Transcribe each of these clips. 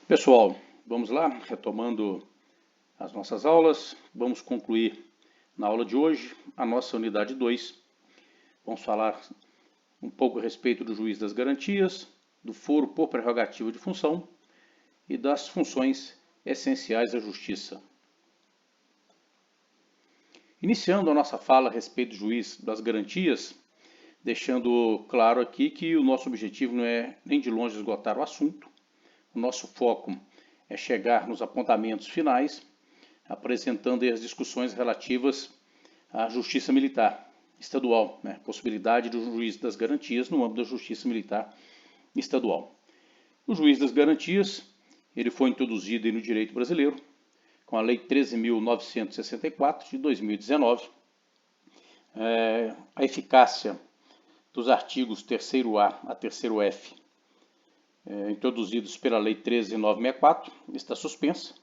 Pessoal, vamos lá, retomando as nossas aulas, vamos concluir na aula de hoje a nossa unidade 2. Vamos falar um pouco a respeito do juiz das garantias, do foro por prerrogativa de função e das funções essenciais da justiça. Iniciando a nossa fala a respeito do juiz das garantias, deixando claro aqui que o nosso objetivo não é nem de longe esgotar o assunto. O nosso foco é chegar nos apontamentos finais, apresentando as discussões relativas à justiça militar estadual, possibilidade do juiz das garantias no âmbito da justiça militar estadual. O juiz das garantias, ele foi introduzido no direito brasileiro com a Lei 13.964 de 2019. A eficácia dos artigos 3º-A a 3º-F introduzidos pela Lei 13.964 está suspensa,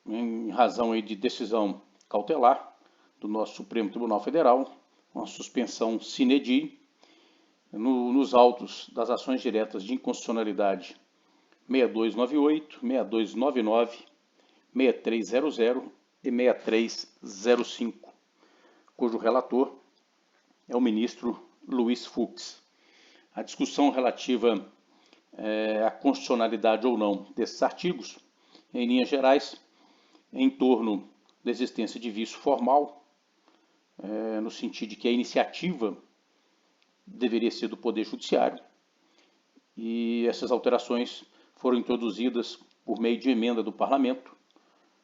em razão aí de decisão cautelar do nosso Supremo Tribunal Federal, uma suspensão sine die, nos autos das ações diretas de inconstitucionalidade 6298, 6299, 6300 e 6305, cujo relator é o ministro Luiz Fux. A discussão relativa à constitucionalidade ou não desses artigos, em linhas gerais, em torno da existência de vício formal, no sentido de que a iniciativa deveria ser do Poder Judiciário, e essas alterações foram introduzidas por meio de emenda do Parlamento.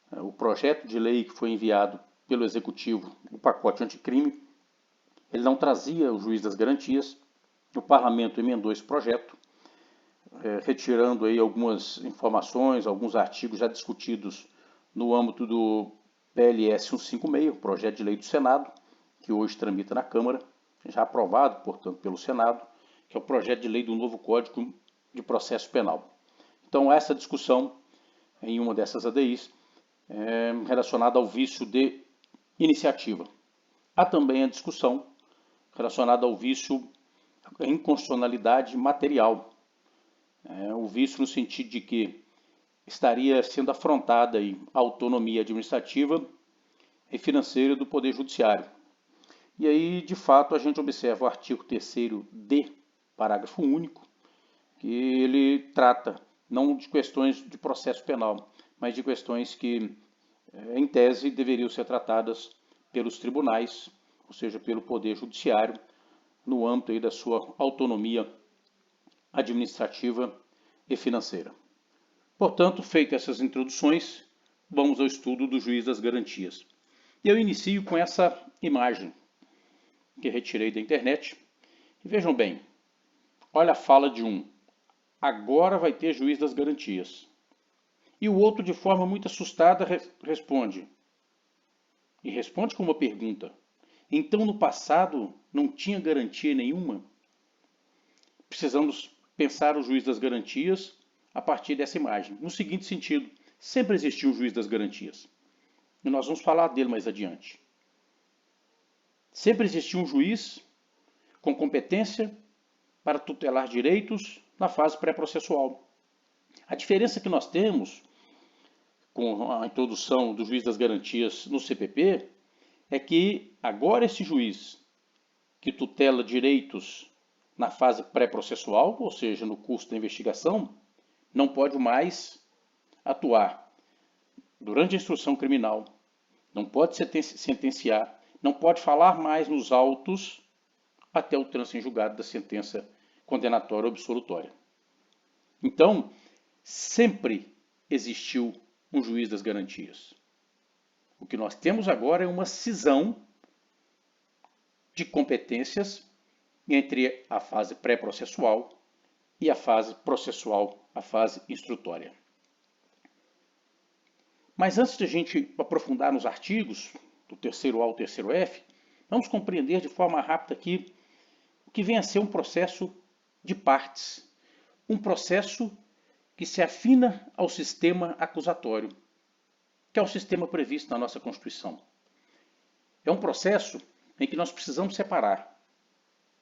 O projeto de lei que foi enviado pelo Executivo, o pacote anticrime, ele não trazia o juiz das garantias. O Parlamento emendou esse projeto, retirando aí algumas informações, alguns artigos já discutidos no âmbito do PLS 156, o projeto de lei do Senado, que hoje tramita na Câmara, já aprovado, portanto, pelo Senado, que é o projeto de lei do novo Código de Processo Penal. Então, essa discussão em uma dessas ADIs relacionada ao vício de iniciativa. Há também a discussão relacionada ao vício à inconstitucionalidade material. O vício no sentido de que estaria sendo afrontada aí a autonomia administrativa e financeira do Poder Judiciário. E aí, de fato, a gente observa o artigo 3º-D, parágrafo único, que ele trata não de questões de processo penal, mas de questões que, em tese, deveriam ser tratadas pelos tribunais, ou seja, pelo Poder Judiciário, no âmbito aí da sua autonomia administrativa e financeira. Portanto, feitas essas introduções, vamos ao estudo do juiz das garantias. Eu inicio com essa imagem que retirei da internet. E vejam bem, olha a fala de um: agora vai ter juiz das garantias. E o outro, de forma muito assustada, responde. E responde com uma pergunta: então no passado não tinha garantia nenhuma? Precisamos pensar o juiz das garantias a partir dessa imagem. No seguinte sentido: sempre existiu o juiz das garantias. E nós vamos falar dele mais adiante. Sempre existiu um juiz com competência para tutelar direitos na fase pré-processual. A diferença que nós temos com a introdução do juiz das garantias no CPP é que agora esse juiz que tutela direitos na fase pré-processual, ou seja, no curso da investigação, não pode mais atuar durante a instrução criminal, não pode sentenciar, não pode falar mais nos autos até o trânsito em julgado da sentença condenatória ou absolutória. Então, sempre existiu um juiz das garantias. O que nós temos agora é uma cisão de competências entre a fase pré-processual e a fase processual, a fase instrutória. Mas antes de a gente aprofundar nos artigos, do 3º-A ao 3º-F, vamos compreender de forma rápida aqui o que vem a ser um processo de partes, um processo que se afina ao sistema acusatório, que é o sistema previsto na nossa Constituição. É um processo em que nós precisamos separar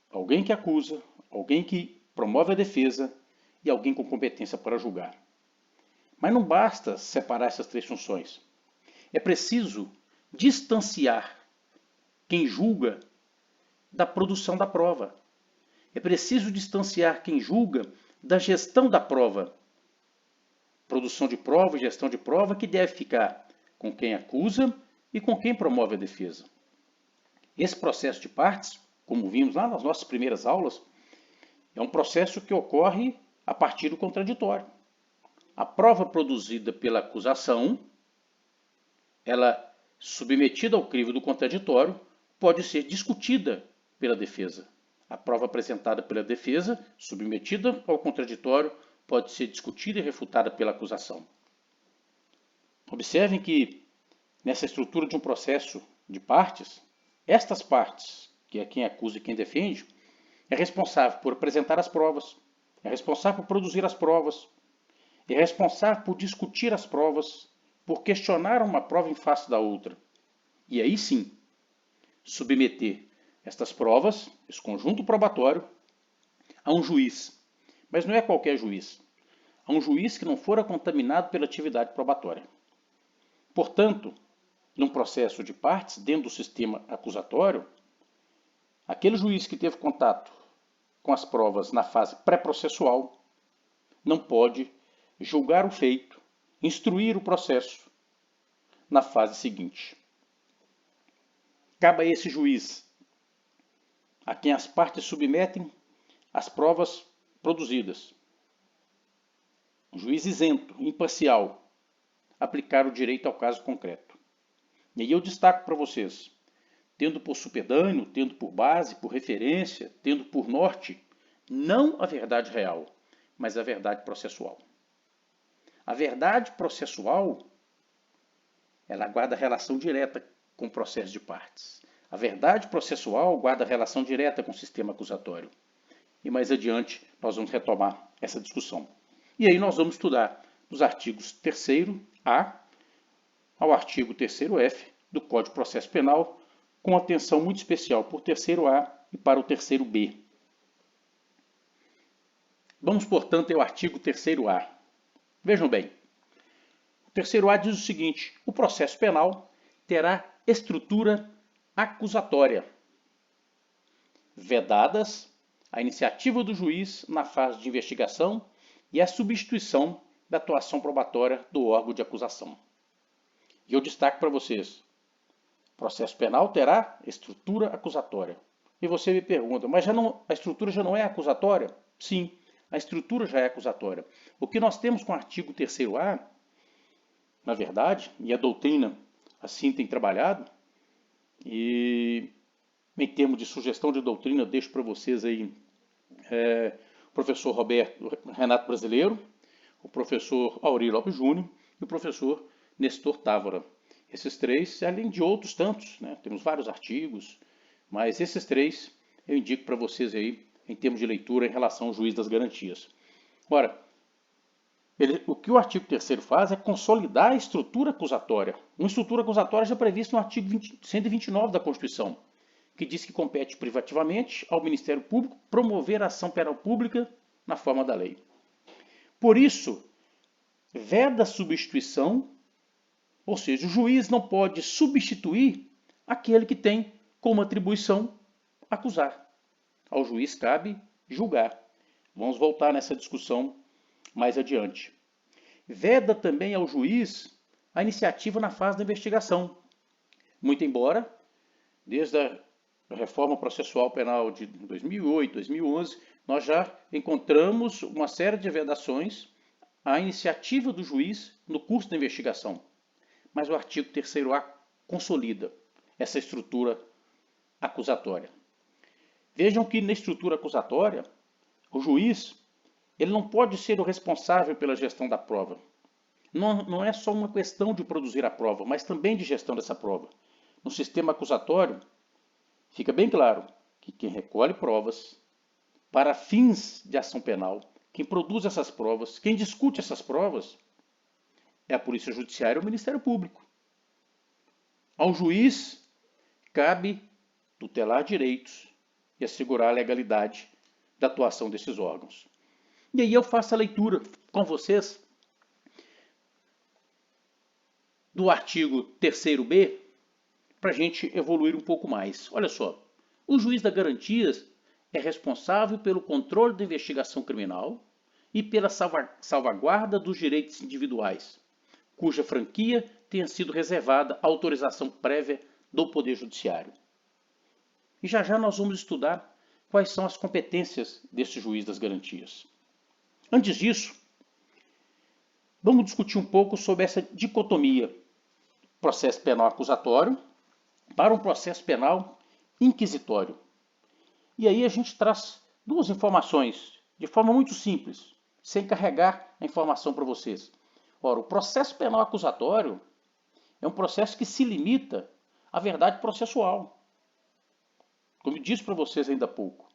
alguém que acusa, alguém que promove a defesa e alguém com competência para julgar. Mas não basta separar essas três funções. É preciso distanciar quem julga da produção da prova. É preciso distanciar quem julga da gestão da prova. Produção de prova e gestão de prova que deve ficar com quem acusa e com quem promove a defesa. Esse processo de partes, como vimos lá nas nossas primeiras aulas, é um processo que ocorre a partir do contraditório. A prova produzida pela acusação, ela submetida ao crivo do contraditório, pode ser discutida pela defesa. A prova apresentada pela defesa, submetida ao contraditório, pode ser discutida e refutada pela acusação. Observem que, nessa estrutura de um processo de partes, estas partes, que é quem acusa e quem defende, é responsável por apresentar as provas, é responsável por produzir as provas, é responsável por discutir as provas, por questionar uma prova em face da outra. E aí sim, submeter estas provas, esse conjunto probatório, a um juiz. Mas não é qualquer juiz. A um juiz que não fora contaminado pela atividade probatória. Portanto, num processo de partes, dentro do sistema acusatório, aquele juiz que teve contato com as provas na fase pré-processual não pode julgar o feito, instruir o processo na fase seguinte. Cabe a esse juiz, a quem as partes submetem as provas produzidas, um juiz isento, imparcial, aplicar o direito ao caso concreto. E aí eu destaco para vocês, tendo por supedâneo, tendo por base, por referência, tendo por norte, não a verdade real, mas a verdade processual. A verdade processual, ela guarda relação direta com o processo de partes. A verdade processual guarda relação direta com o sistema acusatório. E mais adiante nós vamos retomar essa discussão. E aí nós vamos estudar dos artigos 3º-A ao artigo 3º-F do Código de Processo Penal, com atenção muito especial por 3º-A e para o 3º-B. Vamos, portanto, ao artigo 3º-A. Vejam bem, o 3º-A diz o seguinte: o processo penal terá estrutura acusatória, vedadas a iniciativa do juiz na fase de investigação e a substituição da atuação probatória do órgão de acusação. E eu destaco para vocês, o processo penal terá estrutura acusatória. E você me pergunta, mas a estrutura já não é acusatória? Sim, a estrutura já é acusatória. O que nós temos com o artigo 3º-A, na verdade, e a doutrina assim tem trabalhado, e em termos de sugestão de doutrina, eu deixo para vocês aí o professor Renato Brasileiro, o professor Auri Lopes Júnior e o professor Nestor Távora. Esses três, além de outros tantos, né? Temos vários artigos, mas esses três eu indico para vocês aí em termos de leitura em relação ao juiz das garantias. Ora, o que o artigo 3º faz é consolidar a estrutura acusatória. Uma estrutura acusatória já prevista no artigo 129 da Constituição, que diz que compete privativamente ao Ministério Público promover a ação penal pública na forma da lei. Por isso, veda a substituição, ou seja, o juiz não pode substituir aquele que tem como atribuição acusar. Ao juiz cabe julgar. Vamos voltar nessa discussão mais adiante. Veda também ao juiz a iniciativa na fase da investigação. Muito embora, desde a reforma processual penal de 2008, 2011, nós já encontramos uma série de vedações à iniciativa do juiz no curso da investigação. Mas o artigo 3º-A consolida essa estrutura acusatória. Vejam que na estrutura acusatória, o juiz ele não pode ser o responsável pela gestão da prova. Não é só uma questão de produzir a prova, mas também de gestão dessa prova. No sistema acusatório, fica bem claro que quem recolhe provas para fins de ação penal, quem produz essas provas, quem discute essas provas, é a Polícia Judiciária ou o Ministério Público. Ao juiz cabe tutelar direitos e assegurar a legalidade da atuação desses órgãos. E aí eu faço a leitura com vocês do artigo 3º-B para a gente evoluir um pouco mais. Olha só, o juiz das garantias é responsável pelo controle da investigação criminal e pela salvaguarda dos direitos individuais, cuja franquia tenha sido reservada à autorização prévia do Poder Judiciário. E já já nós vamos estudar quais são as competências desse juiz das garantias. Antes disso, vamos discutir um pouco sobre essa dicotomia processo penal acusatório para um processo penal inquisitório. E aí a gente traz duas informações de forma muito simples, sem carregar a informação para vocês. Ora, o processo penal acusatório é um processo que se limita à verdade processual, como eu disse para vocês ainda há pouco.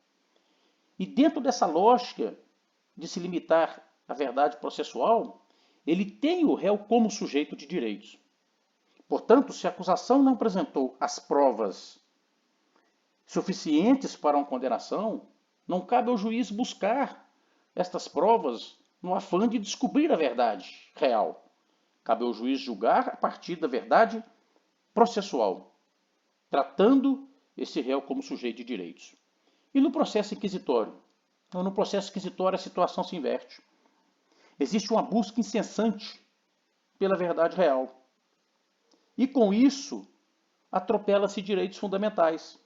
E dentro dessa lógica de se limitar à verdade processual, ele tem o réu como sujeito de direitos. Portanto, se a acusação não apresentou as provas suficientes para uma condenação, não cabe ao juiz buscar estas provas no afã de descobrir a verdade real. Cabe ao juiz julgar a partir da verdade processual, tratando esse réu como sujeito de direitos. E no processo inquisitório? No processo inquisitório a situação se inverte. Existe uma busca incessante pela verdade real. E com isso, atropela-se direitos fundamentais.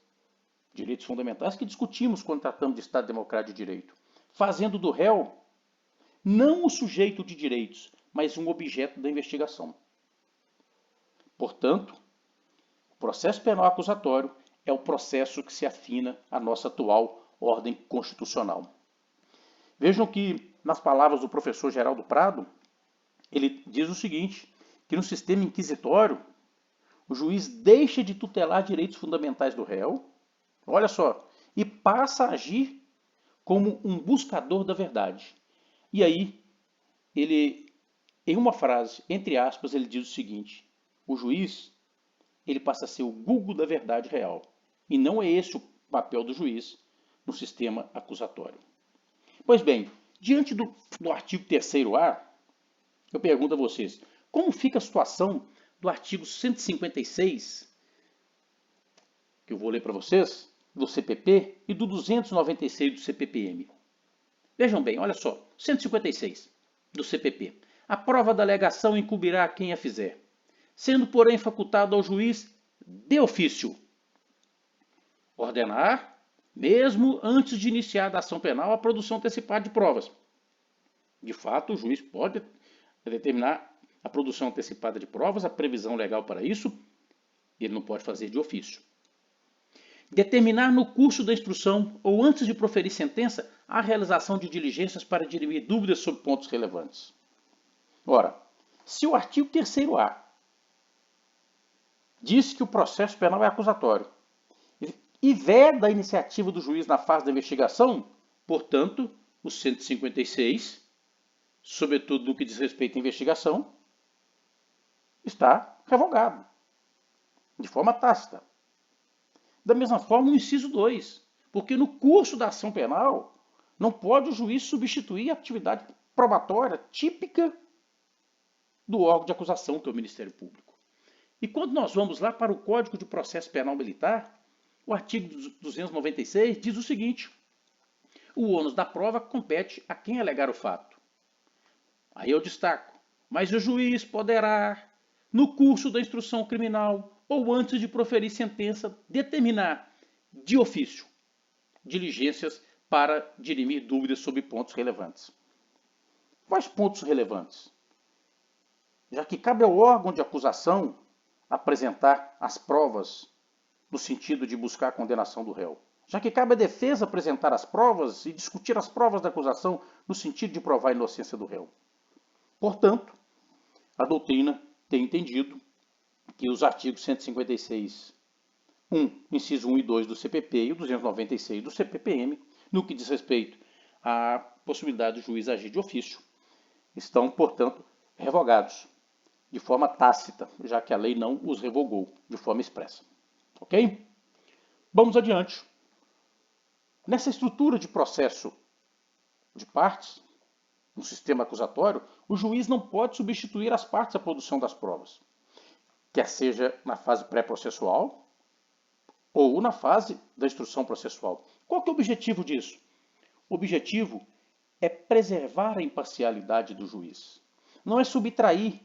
Direitos fundamentais que discutimos quando tratamos de Estado Democrático de Direito. Fazendo do réu não o sujeito de direitos, mas um objeto da investigação. Portanto, o processo penal acusatório é o processo que se afina à nossa atual ordem constitucional. Vejam que, nas palavras do professor Geraldo Prado, ele diz o seguinte, que no sistema inquisitório, o juiz deixa de tutelar direitos fundamentais do réu, olha só, e passa a agir como um buscador da verdade. E aí, ele, em uma frase, entre aspas, ele diz o seguinte, o juiz, ele passa a ser o Google da verdade real. E não é esse o papel do juiz no sistema acusatório. Pois bem, diante do artigo 3º-A, eu pergunto a vocês, como fica a situação do artigo 156, que eu vou ler para vocês, do CPP e do 296 do CPPM? Vejam bem, olha só, 156 do CPP. A prova da alegação incumbirá a quem a fizer, sendo, porém, facultado ao juiz de ofício ordenar, mesmo antes de iniciar a ação penal, a produção antecipada de provas. De fato, o juiz pode determinar a produção antecipada de provas, a previsão legal para isso, ele não pode fazer de ofício. Determinar no curso da instrução ou antes de proferir sentença a realização de diligências para dirimir dúvidas sobre pontos relevantes. Ora, se o artigo 3º-A diz que o processo penal é acusatório e veda a iniciativa do juiz na fase da investigação, portanto, o 156, sobretudo no que diz respeito à investigação, está revogado, de forma tácita. Da mesma forma, o inciso 2, porque no curso da ação penal não pode o juiz substituir a atividade probatória típica do órgão de acusação, que é o Ministério Público. E quando nós vamos lá para o Código de Processo Penal Militar, o artigo 296 diz o seguinte, o ônus da prova compete a quem alegar o fato. Aí eu destaco, mas o juiz poderá, no curso da instrução criminal ou antes de proferir sentença, determinar, de ofício, diligências para dirimir dúvidas sobre pontos relevantes. Quais pontos relevantes? Já que cabe ao órgão de acusação apresentar as provas no sentido de buscar a condenação do réu. Já que cabe à defesa apresentar as provas e discutir as provas da acusação no sentido de provar a inocência do réu. Portanto, a doutrina tem entendido que os artigos 156, inciso 1 e 2 do CPP e o 296 do CPPM, no que diz respeito à possibilidade do juiz agir de ofício, estão, portanto, revogados de forma tácita, já que a lei não os revogou de forma expressa. Ok? Vamos adiante. Nessa estrutura de processo de partes, no sistema acusatório, o juiz não pode substituir as partes à produção das provas. quer seja na fase pré-processual ou na fase da instrução processual. Qual que é o objetivo disso? O objetivo é preservar a imparcialidade do juiz. Não é subtrair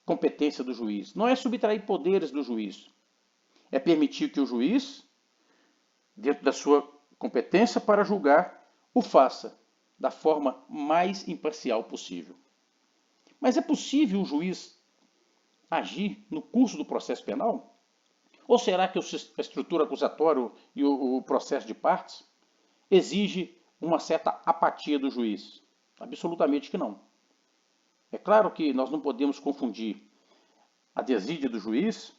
competência do juiz, não é subtrair poderes do juiz. É permitir que o juiz, dentro da sua competência para julgar, o faça da forma mais imparcial possível. Mas é possível o juiz agir no curso do processo penal? Ou será que a estrutura acusatória e o processo de partes exige uma certa apatia do juiz? Absolutamente que não. É claro que nós não podemos confundir a desídia do juiz,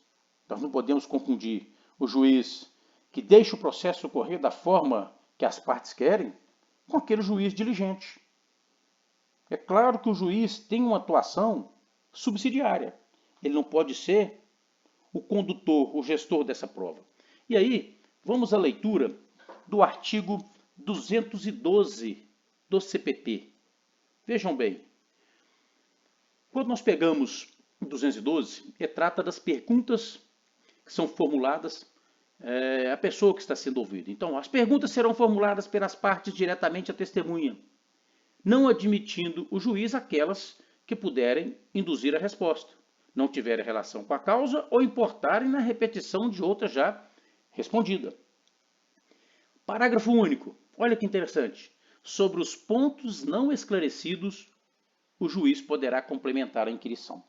nós não podemos confundir o juiz que deixa o processo correr da forma que as partes querem com aquele juiz diligente. É claro que o juiz tem uma atuação subsidiária. Ele não pode ser o condutor, o gestor dessa prova. E aí, vamos à leitura do artigo 212 do CPP. Vejam bem, quando nós pegamos o 212, trata das perguntas que são formuladas à pessoa que está sendo ouvida. Então, as perguntas serão formuladas pelas partes diretamente à testemunha, não admitindo o juiz aquelas que puderem induzir a resposta, não tiverem relação com a causa ou importarem na repetição de outra já respondida. Parágrafo único. Olha que interessante. Sobre os pontos não esclarecidos, o juiz poderá complementar a inquirição.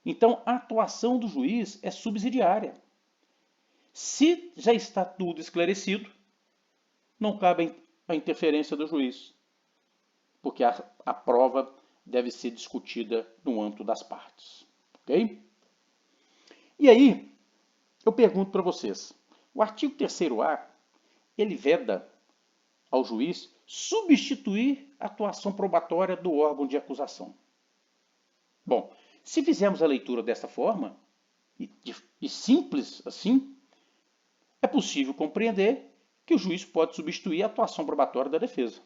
Então, a atuação do juiz é subsidiária. Se já está tudo esclarecido, não cabe a interferência do juiz, porque a prova deve ser discutida no âmbito das partes. Ok? E aí, eu pergunto para vocês, o artigo 3º-A, ele veda ao juiz substituir a atuação probatória do órgão de acusação. Bom, se fizermos a leitura dessa forma, e simples assim, é possível compreender que o juiz pode substituir a atuação probatória da defesa.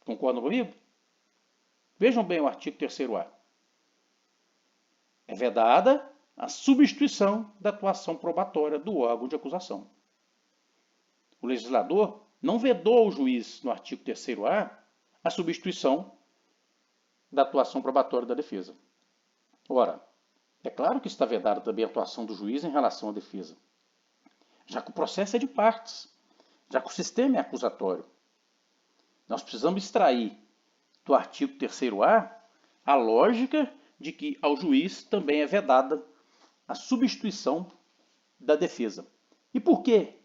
Concordam comigo? Vejam bem o artigo 3º-A. É vedada a substituição da atuação probatória do órgão de acusação. O legislador não vedou ao juiz, no artigo 3º-A, a substituição da atuação probatória da defesa. Ora, é claro que está vedada também a atuação do juiz em relação à defesa, já que o processo é de partes, já que o sistema é acusatório. Nós precisamos extrair do artigo 3º-A a lógica de que ao juiz também é vedada a substituição da defesa. E por que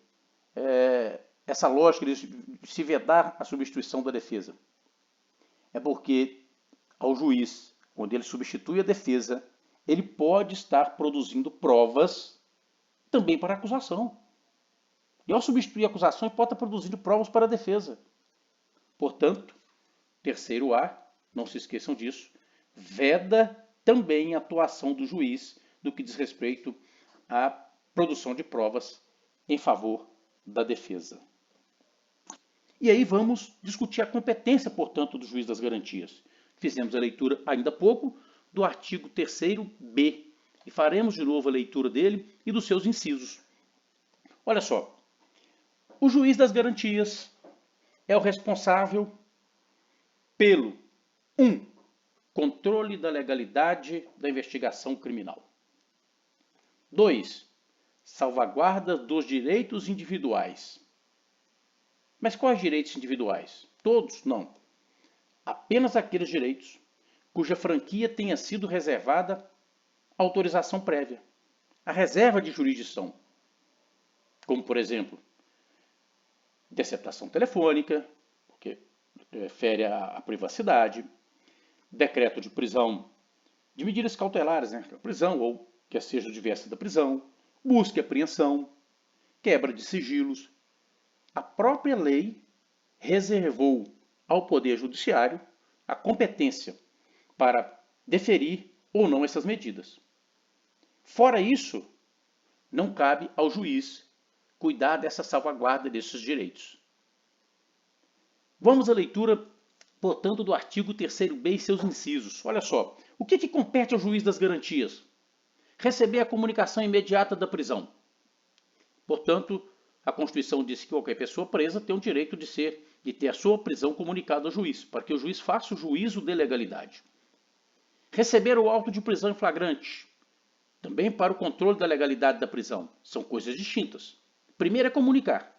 essa lógica de se vedar a substituição da defesa? É porque ao juiz, quando ele substitui a defesa, ele pode estar produzindo provas também para a acusação. E ao substituir a acusação, ele pode estar produzindo provas para a defesa. Portanto, 3º-A, não se esqueçam disso, veda também a atuação do juiz no que diz respeito à produção de provas em favor da defesa. E aí vamos discutir a competência, portanto, do juiz das garantias. Fizemos a leitura ainda há pouco do artigo 3º-B e faremos de novo a leitura dele e dos seus incisos. Olha só, o juiz das garantias é o responsável pelo 1. Controle da legalidade da investigação criminal. 2. Salvaguarda dos direitos individuais. Mas quais direitos individuais? Todos? Não. Apenas aqueles direitos cuja franquia tenha sido reservada à autorização prévia, a reserva de jurisdição. Como, por exemplo, interceptação telefônica, porque fere a privacidade, decreto de prisão, de medidas cautelares, prisão ou que seja diversa da prisão, busca e apreensão, quebra de sigilos. A própria lei reservou ao Poder Judiciário a competência para deferir ou não essas medidas. Fora isso, não cabe ao juiz cuidar dessa salvaguarda desses direitos. Vamos à leitura, portanto, do artigo 3º-B e seus incisos. Olha só, o que compete ao juiz das garantias? Receber a comunicação imediata da prisão. Portanto, a Constituição diz que qualquer pessoa presa tem o direito de ter a sua prisão comunicada ao juiz, para que o juiz faça o juízo de legalidade. Receber o auto de prisão em flagrante, também para o controle da legalidade da prisão. São coisas distintas. Primeiro é comunicar.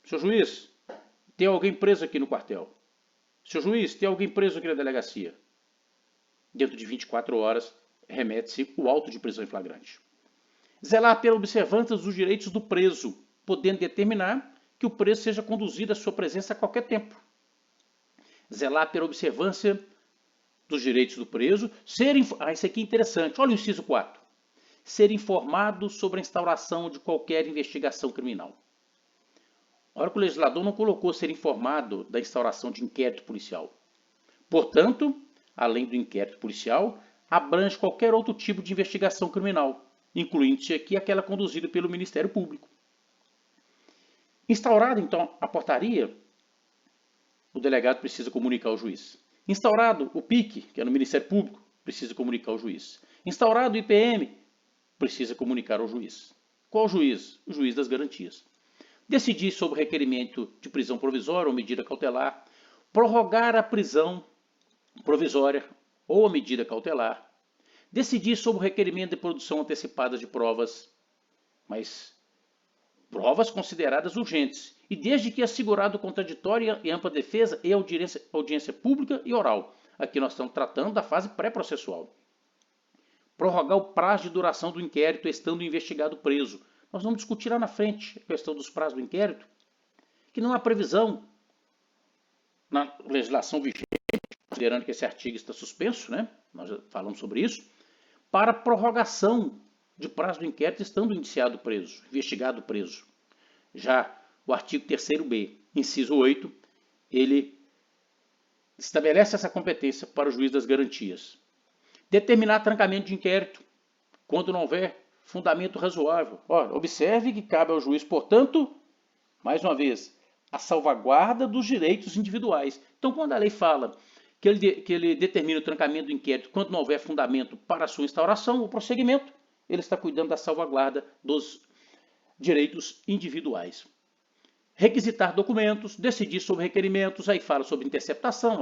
Seu juiz, tem alguém preso aqui no quartel. Seu juiz, tem alguém preso aqui na delegacia. Dentro de 24 horas, remete-se o auto de prisão em flagrante. Zelar pela observância dos direitos do preso, podendo determinar que o preso seja conduzido à sua presença a qualquer tempo. Zelar pela observância dos direitos do preso, isso aqui é interessante, olha o inciso 4. Ser informado sobre a instauração de qualquer investigação criminal. Ora que o legislador não colocou ser informado da instauração de inquérito policial. Portanto, além do inquérito policial, abrange qualquer outro tipo de investigação criminal, incluindo-se aqui aquela conduzida pelo Ministério Público. Instaurada, então, a portaria, o delegado precisa comunicar ao juiz. Instaurado o PIC, que é no Ministério Público, precisa comunicar ao juiz. Instaurado o IPM, precisa comunicar ao juiz. Qual juiz? O juiz das garantias. Decidir sobre o requerimento de prisão provisória ou medida cautelar, prorrogar a prisão provisória ou a medida cautelar, decidir sobre o requerimento de produção antecipada de provas, mas provas consideradas urgentes, e desde que assegurado contraditória e ampla defesa e audiência pública e oral. Aqui nós estamos tratando da fase pré-processual. Prorrogar o prazo de duração do inquérito estando o investigado preso. Nós vamos discutir lá na frente a questão dos prazos do inquérito, que não há previsão na legislação vigente, considerando que esse artigo está suspenso, né? Nós já falamos sobre isso, para prorrogação de prazo do inquérito estando indiciado preso, investigado preso. Já o artigo 3º-B, inciso 8, ele estabelece essa competência para o juiz das garantias. Determinar trancamento de inquérito, quando não houver fundamento razoável. Ora, observe que cabe ao juiz, portanto, mais uma vez, a salvaguarda dos direitos individuais. Então, quando a lei fala que ele determina o trancamento do inquérito quando não houver fundamento para a sua instauração ou prosseguimento, ele está cuidando da salvaguarda dos direitos individuais. Requisitar documentos, decidir sobre requerimentos, aí fala sobre interceptação,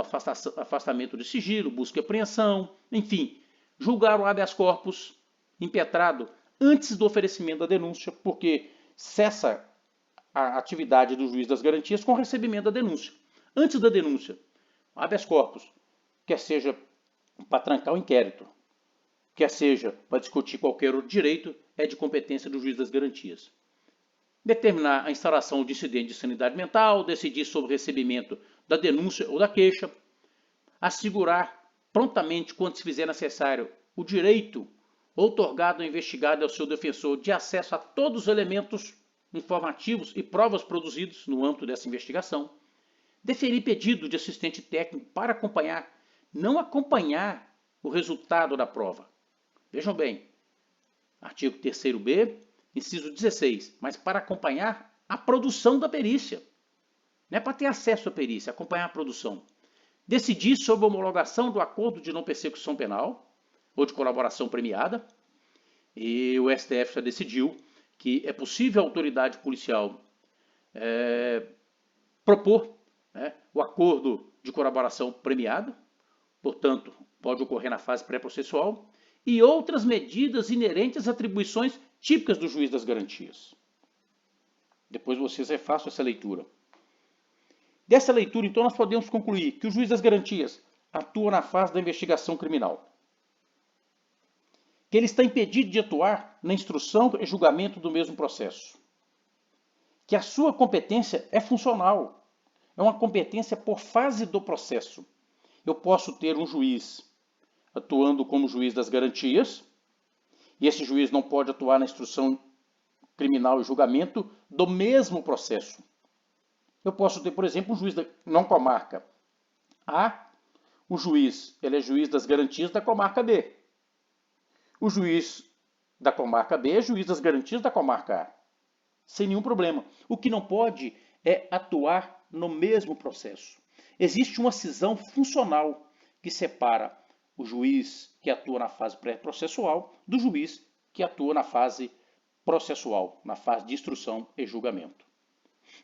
afastamento de sigilo, busca e apreensão, enfim, julgar o habeas corpus impetrado antes do oferecimento da denúncia, porque cessa a atividade do juiz das garantias com o recebimento da denúncia. Antes da denúncia, o habeas corpus, quer seja para trancar o inquérito, quer seja para discutir qualquer outro direito, é de competência do juiz das garantias. Determinar a instauração de incidente de sanidade mental, decidir sobre o recebimento da denúncia ou da queixa, assegurar prontamente, quando se fizer necessário, o direito outorgado ao investigado e ao seu defensor de acesso a todos os elementos informativos e provas produzidos no âmbito dessa investigação, deferir pedido de assistente técnico para acompanhar, não acompanhar o resultado da prova. Vejam bem, artigo 3º-B, inciso 16, mas para acompanhar a produção da perícia. Não é para ter acesso à perícia, acompanhar a produção. Decidir sobre a homologação do acordo de não persecução penal ou de colaboração premiada. E o STF já decidiu que é possível a autoridade policial propor o acordo de colaboração premiada, portanto, pode ocorrer na fase pré-processual, e outras medidas inerentes às atribuições típicas do juiz das garantias. Depois vocês refaçam essa leitura. Dessa leitura, então, nós podemos concluir que o juiz das garantias atua na fase da investigação criminal, que ele está impedido de atuar na instrução e julgamento do mesmo processo, que a sua competência é funcional, é uma competência por fase do processo. Eu posso ter um juiz atuando como juiz das garantias, e esse juiz não pode atuar na instrução criminal e julgamento do mesmo processo. Eu posso ter, por exemplo, um juiz na comarca A, o juiz, ele é juiz das garantias da comarca B. O juiz da comarca B é juiz das garantias da comarca A, sem nenhum problema. O que não pode é atuar no mesmo processo. Existe uma cisão funcional que separa o juiz que atua na fase pré-processual do juiz que atua na fase processual, na fase de instrução e julgamento.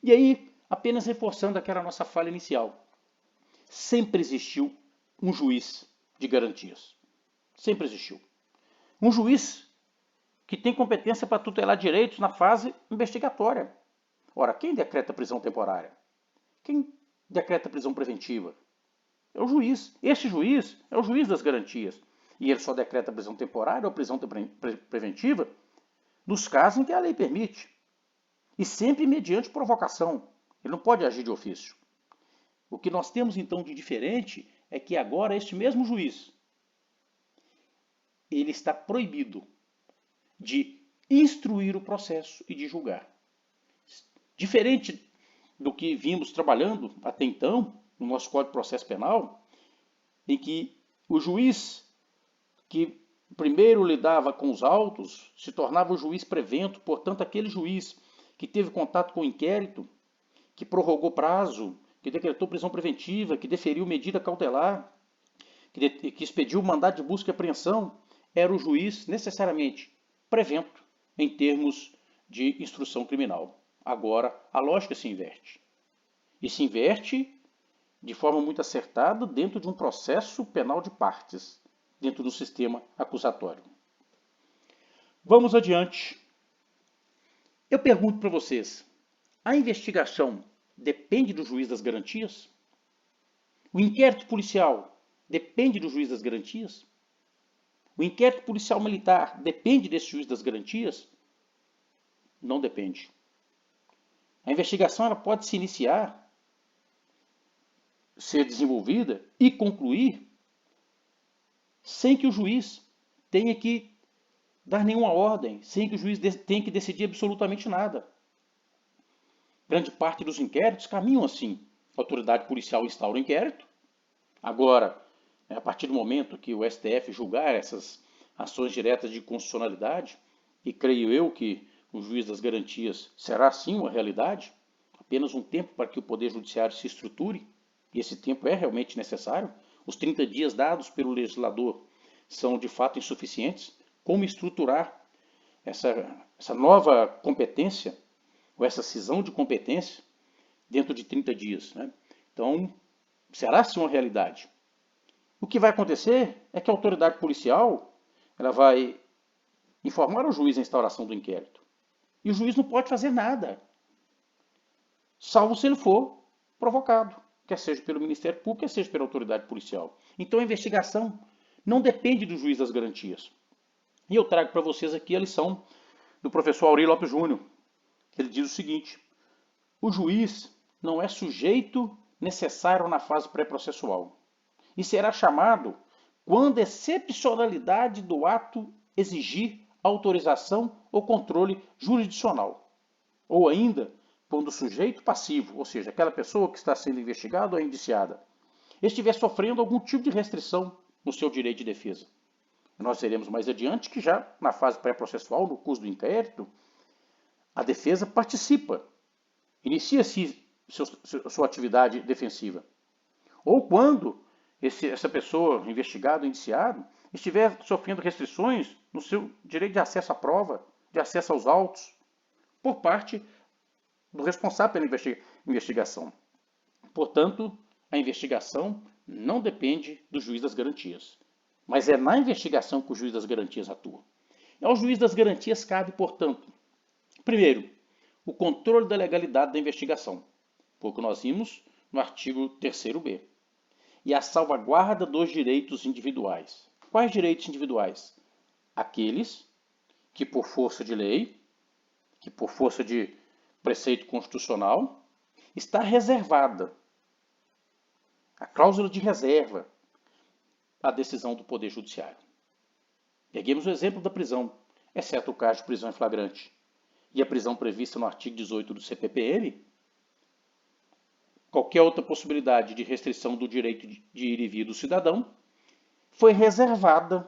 E aí, apenas reforçando aquela nossa fala inicial, sempre existiu um juiz de garantias. Sempre existiu. Um juiz que tem competência para tutelar direitos na fase investigatória. Ora, quem decreta prisão temporária? Quem decreta prisão preventiva? É o juiz. Este juiz é o juiz das garantias. E ele só decreta prisão temporária ou prisão preventiva nos casos em que a lei permite. E sempre mediante provocação. Ele não pode agir de ofício. O que nós temos então de diferente é que agora este mesmo juiz, ele está proibido de instruir o processo e de julgar. Diferente do que vimos trabalhando até então, no nosso Código de Processo Penal, em que o juiz que primeiro lidava com os autos se tornava o juiz prevento, portanto, aquele juiz que teve contato com o inquérito, que prorrogou prazo, que decretou prisão preventiva, que deferiu medida cautelar, que expediu mandado de busca e apreensão, era o juiz necessariamente prevento em termos de instrução criminal. Agora, a lógica se inverte. E se inverte de forma muito acertada dentro de um processo penal de partes, dentro do sistema acusatório. Vamos adiante. Eu pergunto para vocês, a investigação depende do juiz das garantias? O inquérito policial depende do juiz das garantias? O inquérito policial militar depende desse juiz das garantias? Não depende. A investigação ela pode se iniciar, ser desenvolvida e concluir sem que o juiz tenha que dar nenhuma ordem, sem que o juiz tenha que decidir absolutamente nada. Grande parte dos inquéritos caminham assim. A autoridade policial instaura o inquérito. Agora, a partir do momento que o STF julgar essas ações diretas de constitucionalidade, e creio eu que o juiz das garantias será sim uma realidade, apenas um tempo para que o Poder Judiciário se estruture, e esse tempo é realmente necessário. Os 30 dias dados pelo legislador são de fato insuficientes. Como estruturar essa nova competência, ou essa cisão de competência, dentro de 30 dias? Né? Então, será sim uma realidade. O que vai acontecer é que a autoridade policial ela vai informar o juiz a instauração do inquérito. E o juiz não pode fazer nada, salvo se ele for provocado, quer seja pelo Ministério Público, quer seja pela autoridade policial. Então a investigação não depende do juiz das garantias. E eu trago para vocês aqui a lição do professor Aurí Lopes Júnior. Ele diz o seguinte: o juiz não é sujeito necessário na fase pré-processual e será chamado quando a excepcionalidade do ato exigir autorização ou controle jurisdicional, ou ainda quando o sujeito passivo, ou seja, aquela pessoa que está sendo investigada ou indiciada, estiver sofrendo algum tipo de restrição no seu direito de defesa. Nós veremos mais adiante que já na fase pré-processual, no curso do inquérito, a defesa participa, inicia-se sua atividade defensiva. Ou quando essa pessoa, investigado ou indiciado, estiver sofrendo restrições no seu direito de acesso à prova, de acesso aos autos, por parte do responsável pela investigação. Portanto, a investigação não depende do juiz das garantias, mas é na investigação que o juiz das garantias atua. Ao juiz das garantias cabe, portanto, primeiro, o controle da legalidade da investigação, foi o que nós vimos no artigo 3º-B, e a salvaguarda dos direitos individuais. Quais direitos individuais? Aqueles que por força de lei, que por força de preceito constitucional, está reservada a cláusula de reserva à decisão do Poder Judiciário. Peguemos o exemplo da prisão, exceto o caso de prisão em flagrante. E a prisão prevista no artigo 18 do CPPM, qualquer outra possibilidade de restrição do direito de ir e vir do cidadão, foi reservada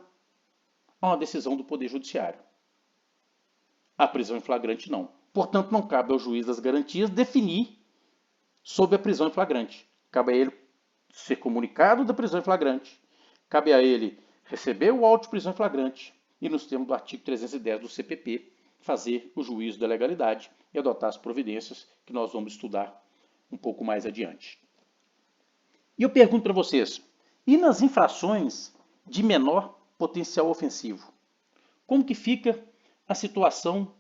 a uma decisão do Poder Judiciário. A prisão em flagrante não. Portanto, não cabe ao juiz das garantias definir sobre a prisão em flagrante. Cabe a ele ser comunicado da prisão em flagrante, cabe a ele receber o auto de prisão em flagrante e, nos termos do artigo 310 do CPP, fazer o juízo da legalidade e adotar as providências que nós vamos estudar um pouco mais adiante. E eu pergunto para vocês, e nas infrações de menor potencial ofensivo? Como que fica a situação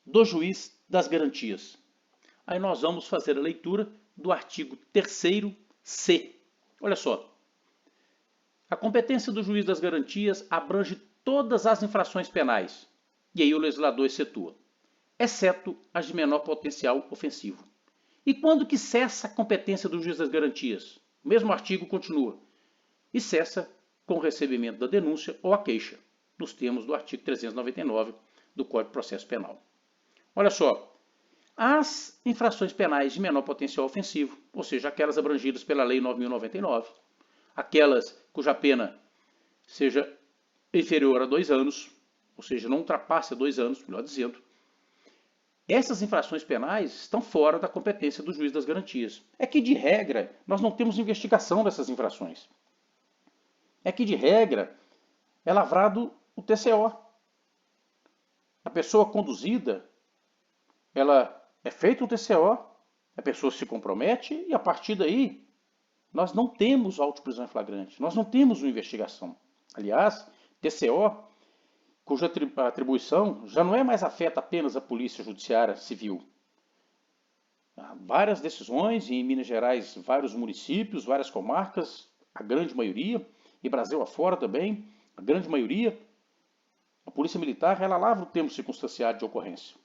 do juiz das garantias? Aí nós vamos fazer a leitura do artigo 3º-C. Olha só. A competência do juiz das garantias abrange todas as infrações penais. E aí o legislador excetua, exceto as de menor potencial ofensivo. E quando que cessa a competência do juiz das garantias? O mesmo artigo continua. E cessa com o recebimento da denúncia ou a queixa, nos termos do artigo 399 do Código de Processo Penal. Olha só. As infrações penais de menor potencial ofensivo, ou seja, aquelas abrangidas pela Lei 9.099, aquelas cuja pena seja inferior a 2 anos, ou seja, não ultrapasse 2 anos, melhor dizendo, essas infrações penais estão fora da competência do juiz das garantias. É que, de regra, nós não temos investigação dessas infrações. É que, de regra, é lavrado o TCO. A pessoa conduzida, ela é feito o TCO, a pessoa se compromete e, a partir daí, nós não temos auto de prisão em flagrante, nós não temos uma investigação. Aliás, TCO, cuja atribuição já não é mais afeta apenas a Polícia Judiciária Civil. Há várias decisões, e em Minas Gerais, vários municípios, várias comarcas, a grande maioria, e Brasil afora também, a grande maioria, a Polícia Militar, ela lavra o termo circunstanciado de ocorrência.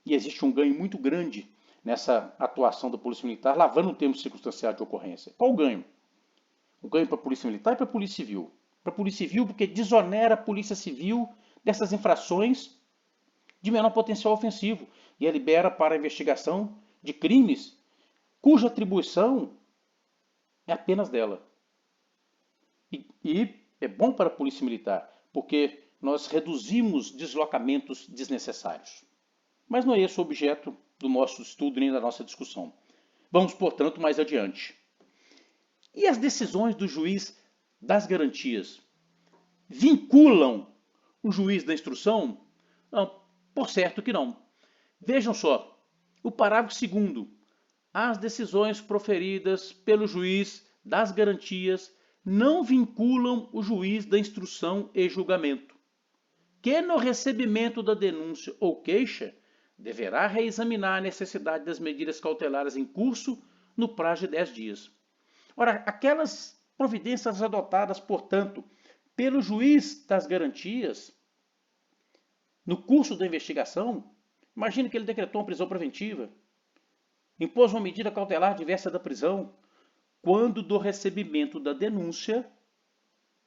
E existe um ganho muito grande nessa atuação da Polícia Militar, lavando o termo circunstanciado de ocorrência. Qual o ganho? O ganho para a Polícia Militar e para a Polícia Civil. Para a Polícia Civil, porque desonera a Polícia Civil dessas infrações de menor potencial ofensivo e a libera para a investigação de crimes cuja atribuição é apenas dela. E é bom para a Polícia Militar, porque nós reduzimos deslocamentos desnecessários. Mas não é esse o objeto do nosso estudo nem da nossa discussão. Vamos, portanto, mais adiante. E as decisões do juiz das garantias vinculam o juiz da instrução? Não, por certo que não. Vejam só, o parágrafo 2º. As decisões proferidas pelo juiz das garantias não vinculam o juiz da instrução e julgamento, que no recebimento da denúncia ou queixa deverá reexaminar a necessidade das medidas cautelares em curso no prazo de 10 dias. Ora, aquelas providências adotadas, portanto, pelo juiz das garantias, no curso da investigação, imagine que ele decretou uma prisão preventiva, impôs uma medida cautelar diversa da prisão, quando do recebimento da denúncia,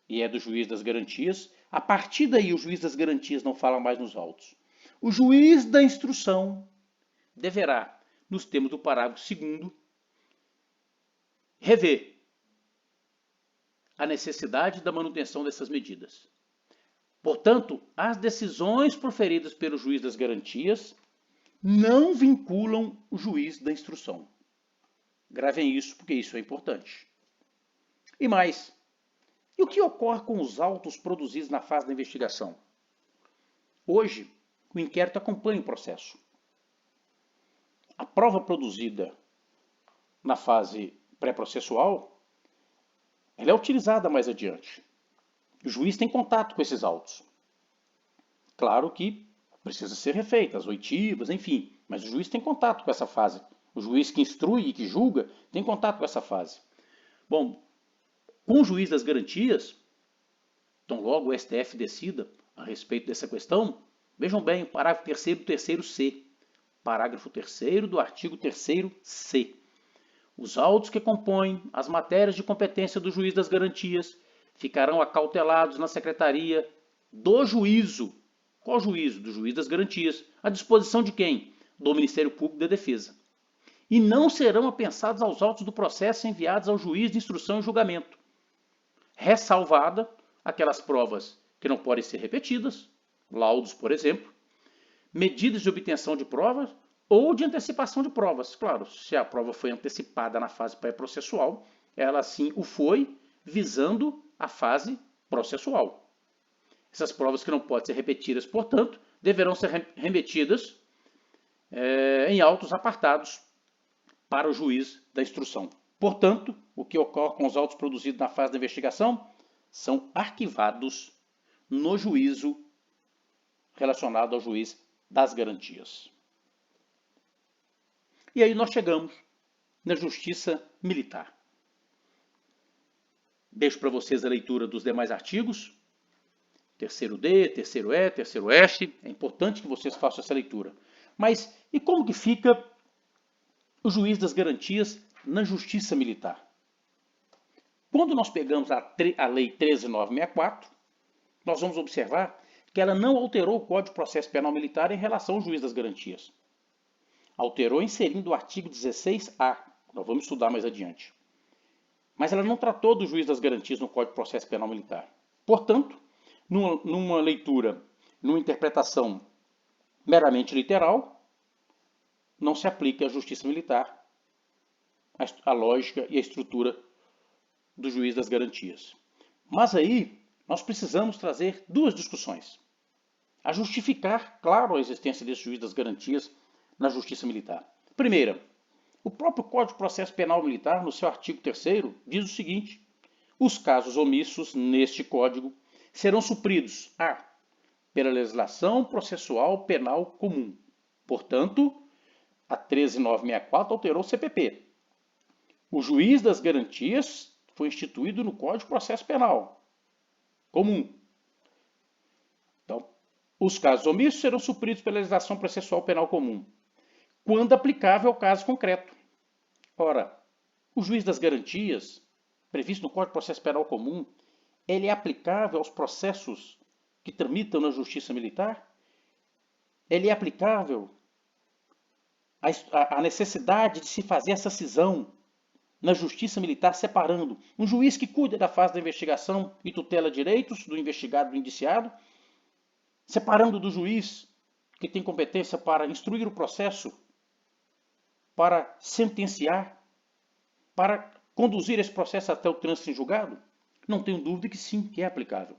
e é do juiz das garantias, a partir daí o juiz das garantias não fala mais nos autos. O juiz da instrução deverá, nos termos do parágrafo 2º, rever a necessidade da manutenção dessas medidas. Portanto, as decisões proferidas pelo juiz das garantias não vinculam o juiz da instrução. Gravem isso, porque isso é importante. E mais, e o que ocorre com os autos produzidos na fase da investigação? Hoje, o inquérito acompanha o processo. A prova produzida na fase pré-processual, ela é utilizada mais adiante. O juiz tem contato com esses autos. Claro que precisa ser refeita, as oitivas, enfim, mas o juiz tem contato com essa fase. O juiz que instrui e que julga tem contato com essa fase. Bom, com o juiz das garantias, então logo o STF decida a respeito dessa questão, vejam bem o parágrafo 3º do 3º-C. Parágrafo 3º do artigo 3º-C. Os autos que compõem as matérias de competência do juiz das garantias ficarão acautelados na secretaria do juízo. Qual juízo? Do juiz das garantias. À disposição de quem? Do Ministério Público da Defesa. E não serão apensados aos autos do processo enviados ao juiz de instrução e julgamento, ressalvada aquelas provas que não podem ser repetidas, laudos, por exemplo, medidas de obtenção de provas ou de antecipação de provas. Claro, se a prova foi antecipada na fase pré-processual, ela sim o foi, visando a fase processual. Essas provas que não podem ser repetidas, portanto, deverão ser remetidas em autos apartados para o juiz da instrução. Portanto, o que ocorre com os autos produzidos na fase da investigação são arquivados no juízo relacionado ao juiz das garantias. E aí nós chegamos na justiça militar. Deixo para vocês a leitura dos demais artigos. Terceiro D, terceiro E, terceiro F. É importante que vocês façam essa leitura. Mas e como que fica o juiz das garantias na justiça militar? Quando nós pegamos a Lei 13.964, nós vamos observar que ela não alterou o Código de Processo Penal Militar em relação ao juiz das garantias. Alterou inserindo o artigo 16A. Nós vamos estudar mais adiante. Mas ela não tratou do juiz das garantias no Código de Processo Penal Militar. Portanto, numa leitura, numa interpretação meramente literal, não se aplica à justiça militar a lógica e a estrutura do juiz das garantias. Mas aí nós precisamos trazer duas discussões. A justificar, claro, a existência desse juiz das garantias na justiça militar. Primeira, o próprio Código de Processo Penal Militar, no seu artigo 3º, diz o seguinte: os casos omissos neste Código serão supridos a. Pela legislação processual penal comum. Portanto, a 13.964 alterou o CPP. O juiz das garantias foi instituído no Código de Processo Penal comum. Então, os casos omissos serão supridos pela legislação processual penal comum, quando aplicável ao caso concreto. Ora, o juiz das garantias, previsto no Código de Processo Penal comum, ele é aplicável aos processos que tramitam na justiça militar? Ele é aplicável à necessidade de se fazer essa cisão na justiça militar, separando um juiz que cuida da fase da investigação e tutela direitos do investigado e do indiciado, separando do juiz que tem competência para instruir o processo, para sentenciar, para conduzir esse processo até o trânsito em julgado? Não tenho dúvida que sim, que é aplicável.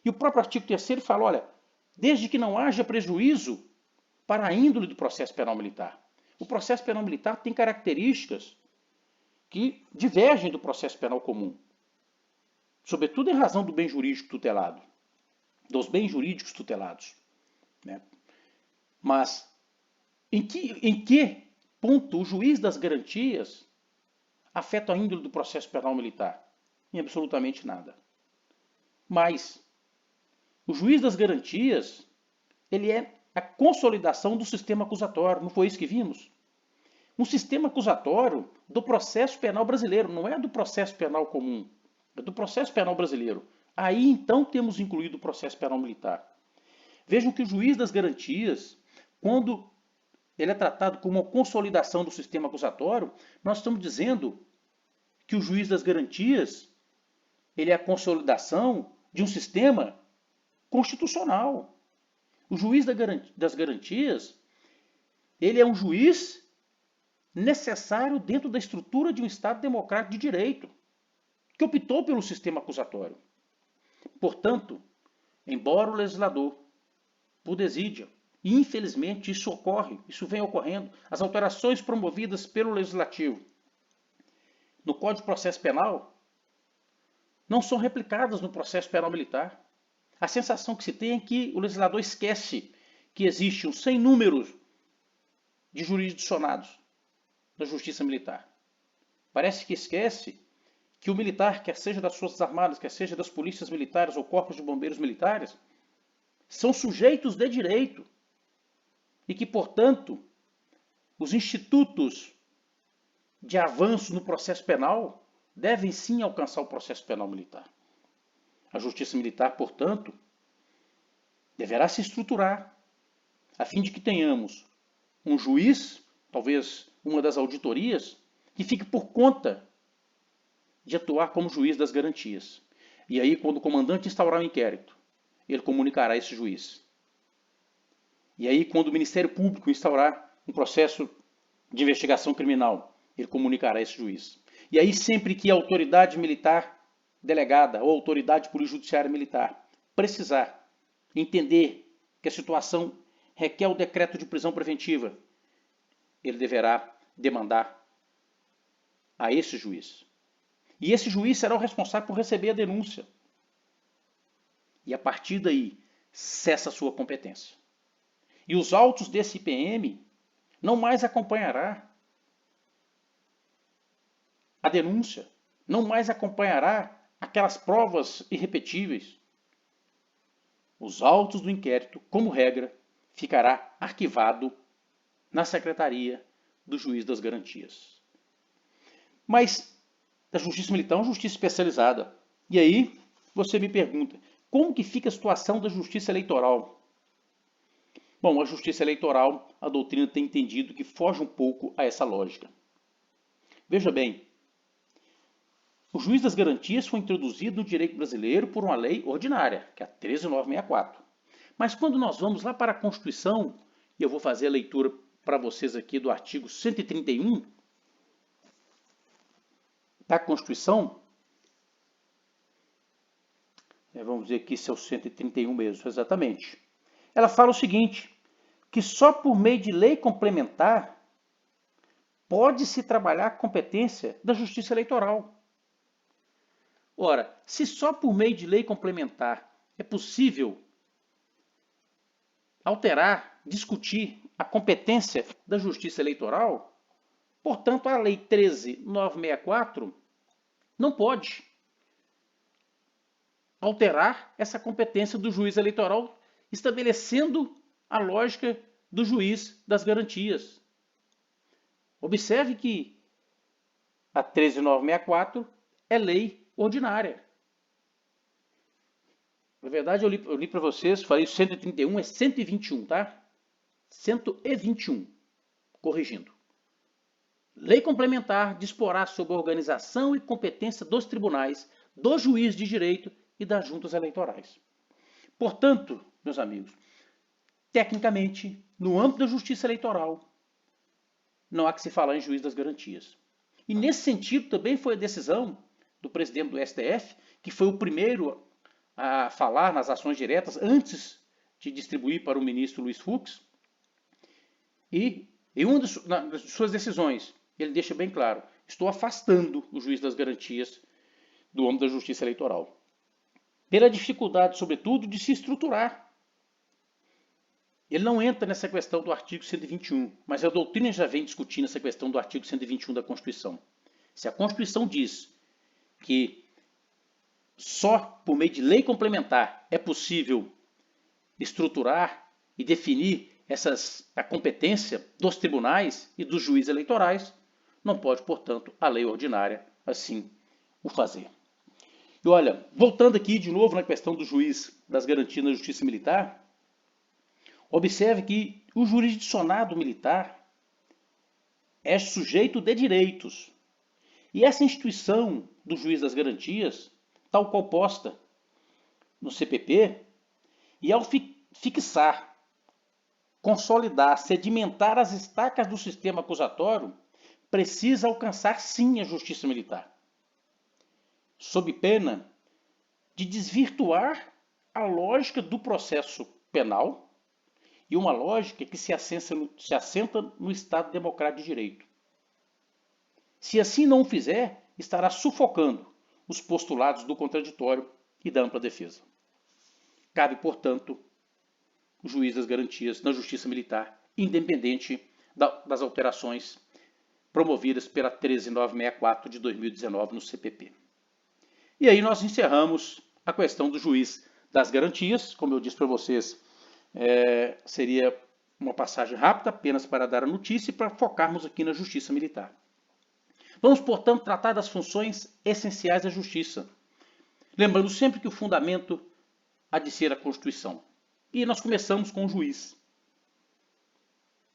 E o próprio artigo 3º fala, olha, desde que não haja prejuízo para a índole do processo penal militar. O processo penal militar tem características que divergem do processo penal comum, sobretudo em razão do bem jurídico tutelado, dos bens jurídicos tutelados. Né? Mas em que ponto o juiz das garantias afeta a índole do processo penal militar? Em absolutamente nada. Mas o juiz das garantias, ele é a consolidação do sistema acusatório, não foi isso que vimos? Um sistema acusatório do processo penal brasileiro, não é do processo penal comum, é do processo penal brasileiro. Aí então temos incluído o processo penal militar. Vejam que o juiz das garantias, quando ele é tratado como uma consolidação do sistema acusatório, nós estamos dizendo que o juiz das garantias, ele é a consolidação de um sistema constitucional. O juiz das garantias, ele é um juiz necessário dentro da estrutura de um Estado democrático de direito, que optou pelo sistema acusatório. Portanto, embora o legislador, por desídia, e infelizmente isso ocorre, isso vem ocorrendo, as alterações promovidas pelo legislativo no Código de Processo Penal não são replicadas no processo penal militar. A sensação que se tem é que o legislador esquece que existe um sem número de jurisdicionados na justiça militar. Parece que esquece que o militar, quer seja das Forças Armadas, quer seja das polícias militares ou corpos de bombeiros militares, são sujeitos de direito e que, portanto, os institutos de avanço no processo penal devem sim alcançar o processo penal militar. A justiça militar, portanto, deverá se estruturar a fim de que tenhamos um juiz, talvez uma das auditorias, que fique por conta de atuar como juiz das garantias. E aí, quando o comandante instaurar o inquérito, ele comunicará a esse juiz. E aí, quando o Ministério Público instaurar um processo de investigação criminal, ele comunicará a esse juiz. E aí, sempre que a autoridade militar delegada ou autoridade polícia-judiciária militar precisar entender que a situação requer o decreto de prisão preventiva, ele deverá demandar a esse juiz. E esse juiz será o responsável por receber a denúncia. E a partir daí, cessa a sua competência. E os autos desse IPM não mais acompanhará a denúncia, não mais acompanhará aquelas provas irrepetíveis. Os autos do inquérito, como regra, ficará arquivado na Secretaria do Juiz das Garantias. Mas a Justiça Militar é uma justiça especializada. E aí você me pergunta, como que fica a situação da Justiça Eleitoral? Bom, a Justiça Eleitoral, a doutrina tem entendido que foge um pouco a essa lógica. Veja bem, o Juiz das Garantias foi introduzido no direito brasileiro por uma lei ordinária, que é a 13.964. Mas quando nós vamos lá para a Constituição, e eu vou fazer a leitura para vocês aqui do artigo 131 da Constituição, vamos dizer aqui se é o 131 mesmo, exatamente. Ela fala o seguinte, que só por meio de lei complementar pode-se trabalhar a competência da Justiça Eleitoral. Ora, se só por meio de lei complementar é possível alterar, discutir a competência da Justiça Eleitoral, portanto, a Lei 13.964 não pode alterar essa competência do juiz eleitoral, estabelecendo a lógica do juiz das garantias. Observe que a 13.964 é lei ordinária. Na verdade, eu li para vocês, falei 131, é 121, tá? 121, corrigindo. Lei complementar disporá sobre a organização e competência dos tribunais, do juiz de direito e das juntas eleitorais. Portanto, meus amigos, tecnicamente, no âmbito da justiça eleitoral, não há que se falar em juiz das garantias. E nesse sentido também foi a decisão do presidente do STF, que foi o primeiro a falar nas ações diretas antes de distribuir para o ministro Luiz Fux. E em uma das suas decisões, ele deixa bem claro, estou afastando o juiz das garantias do âmbito da justiça eleitoral. Pela dificuldade, sobretudo, de se estruturar. Ele não entra nessa questão do artigo 121, mas a doutrina já vem discutindo essa questão do artigo 121 da Constituição. Se a Constituição diz que só por meio de lei complementar é possível estruturar e definir a competência dos tribunais e dos juízes eleitorais, não pode, portanto, a lei ordinária assim o fazer. E olha, voltando aqui de novo na questão do juiz das garantias na justiça militar, observe que o jurisdicionado militar é sujeito de direitos. E essa instituição do juiz das garantias, tal qual posta no CPP, e ao fixar, consolidar, sedimentar as estacas do sistema acusatório, precisa alcançar sim a justiça militar, sob pena de desvirtuar a lógica do processo penal e uma lógica que se assenta no Estado Democrático de Direito. Se assim não o fizer, estará sufocando os postulados do contraditório e da ampla defesa. Cabe, portanto, o juiz das garantias na justiça militar, independente das alterações promovidas pela 13.964 de 2019 no CPP. E aí nós encerramos a questão do juiz das garantias. Como eu disse para vocês, seria uma passagem rápida, apenas para dar a notícia e para focarmos aqui na justiça militar. Vamos, portanto, tratar das funções essenciais da justiça. Lembrando sempre que o fundamento há de ser a Constituição. E nós começamos com o juiz.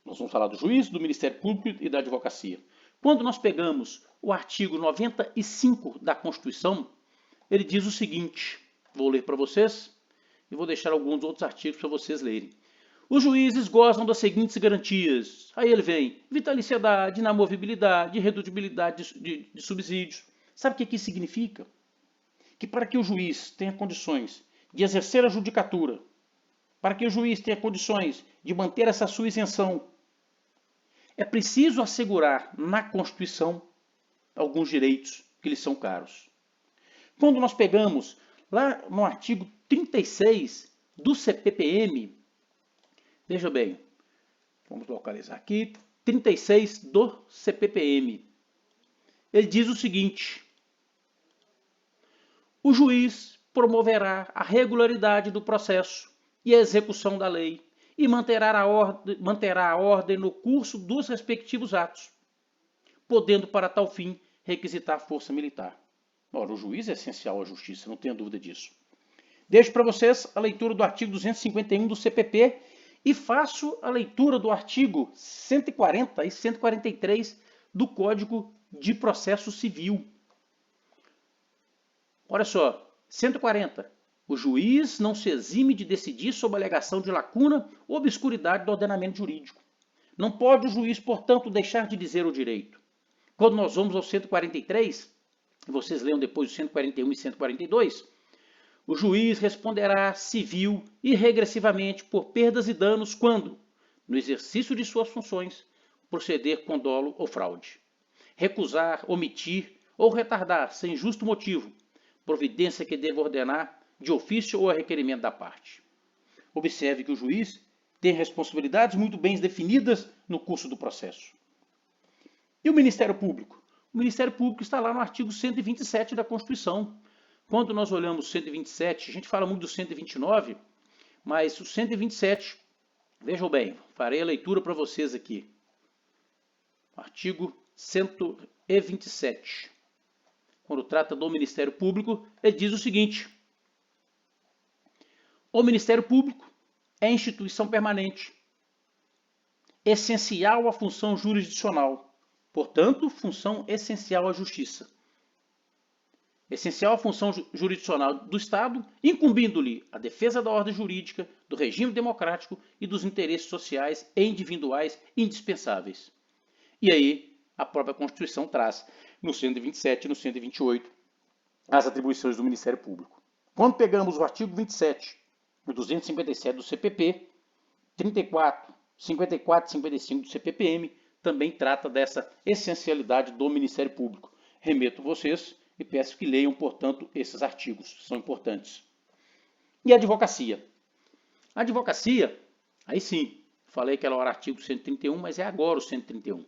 Nós vamos falar do juiz, do Ministério Público e da advocacia. Quando nós pegamos o artigo 95 da Constituição, ele diz o seguinte, vou ler para vocês e vou deixar alguns outros artigos para vocês lerem. Os juízes gozam das seguintes garantias. Aí ele vem, vitaliciedade, inamovibilidade, redutibilidade de subsídios. Sabe o que isso significa? que para que o juiz tenha condições de exercer a judicatura, para que o juiz tenha condições de manter essa sua isenção, é preciso assegurar na Constituição alguns direitos que lhes são caros. Quando nós pegamos lá no artigo 36 do CPPM, veja bem, vamos localizar aqui, 36 do CPPM. Ele diz o seguinte: o juiz promoverá a regularidade do processo e a execução da lei e manterá a ordem no curso dos respectivos atos, podendo para tal fim requisitar força militar. Ora, o juiz é essencial à justiça, não tenha dúvida disso. Deixo para vocês a leitura do artigo 251 do CPP e faço a leitura do artigo 140 e 143 do Código de Processo Civil. Olha só, 140. O juiz não se exime de decidir sob alegação de lacuna ou obscuridade do ordenamento jurídico. Não pode o juiz, portanto, deixar de dizer o direito. Quando nós vamos ao 143, vocês leiam depois o 141 e 142, o juiz responderá civil e regressivamente por perdas e danos quando, no exercício de suas funções, proceder com dolo ou fraude, recusar, omitir ou retardar, sem justo motivo, providência que deva ordenar de ofício ou a requerimento da parte. Observe que o juiz tem responsabilidades muito bem definidas no curso do processo. E o Ministério Público? O Ministério Público está lá no artigo 127 da Constituição. Quando nós olhamos o 127, a gente fala muito do 129, mas o 127, vejam bem, farei a leitura para vocês aqui. Artigo 127. Quando trata do Ministério Público, ele diz o seguinte: o Ministério Público é instituição permanente, essencial à função jurisdicional, portanto, função essencial à justiça. Essencial à função jurisdicional do Estado, incumbindo-lhe a defesa da ordem jurídica, do regime democrático e dos interesses sociais e individuais indispensáveis. E aí, a própria Constituição traz, no 127 e no 128, as atribuições do Ministério Público. Quando pegamos o artigo 27, o 257 do CPP, 34, 54 e 55 do CPPM, também trata dessa essencialidade do Ministério Público. Remeto vocês e peço que leiam, portanto, esses artigos, são importantes. E a advocacia? A advocacia, aí sim, falei que era o artigo 131, mas é agora o 131.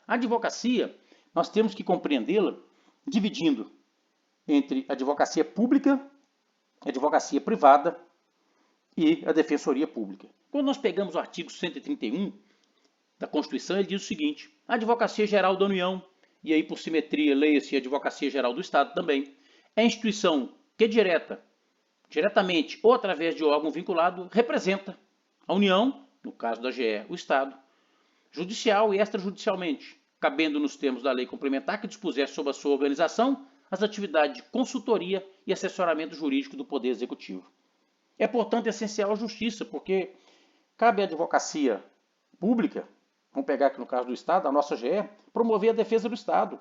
A advocacia, nós temos que compreendê-la dividindo entre advocacia pública, advocacia privada e a defensoria pública. Quando nós pegamos o artigo 131 da Constituição, ele diz o seguinte: a Advocacia Geral da União, e aí por simetria leia-se a Advocacia Geral do Estado também, é a instituição que diretamente ou através de órgão vinculado, representa a União, no caso da GE, o Estado, judicial e extrajudicialmente, cabendo nos termos da lei complementar que dispuser sobre a sua organização as atividades de consultoria e assessoramento jurídico do Poder Executivo. É, portanto, essencial a justiça, porque cabe à advocacia pública, vamos pegar aqui no caso do Estado, a nossa GE, promover a defesa do Estado.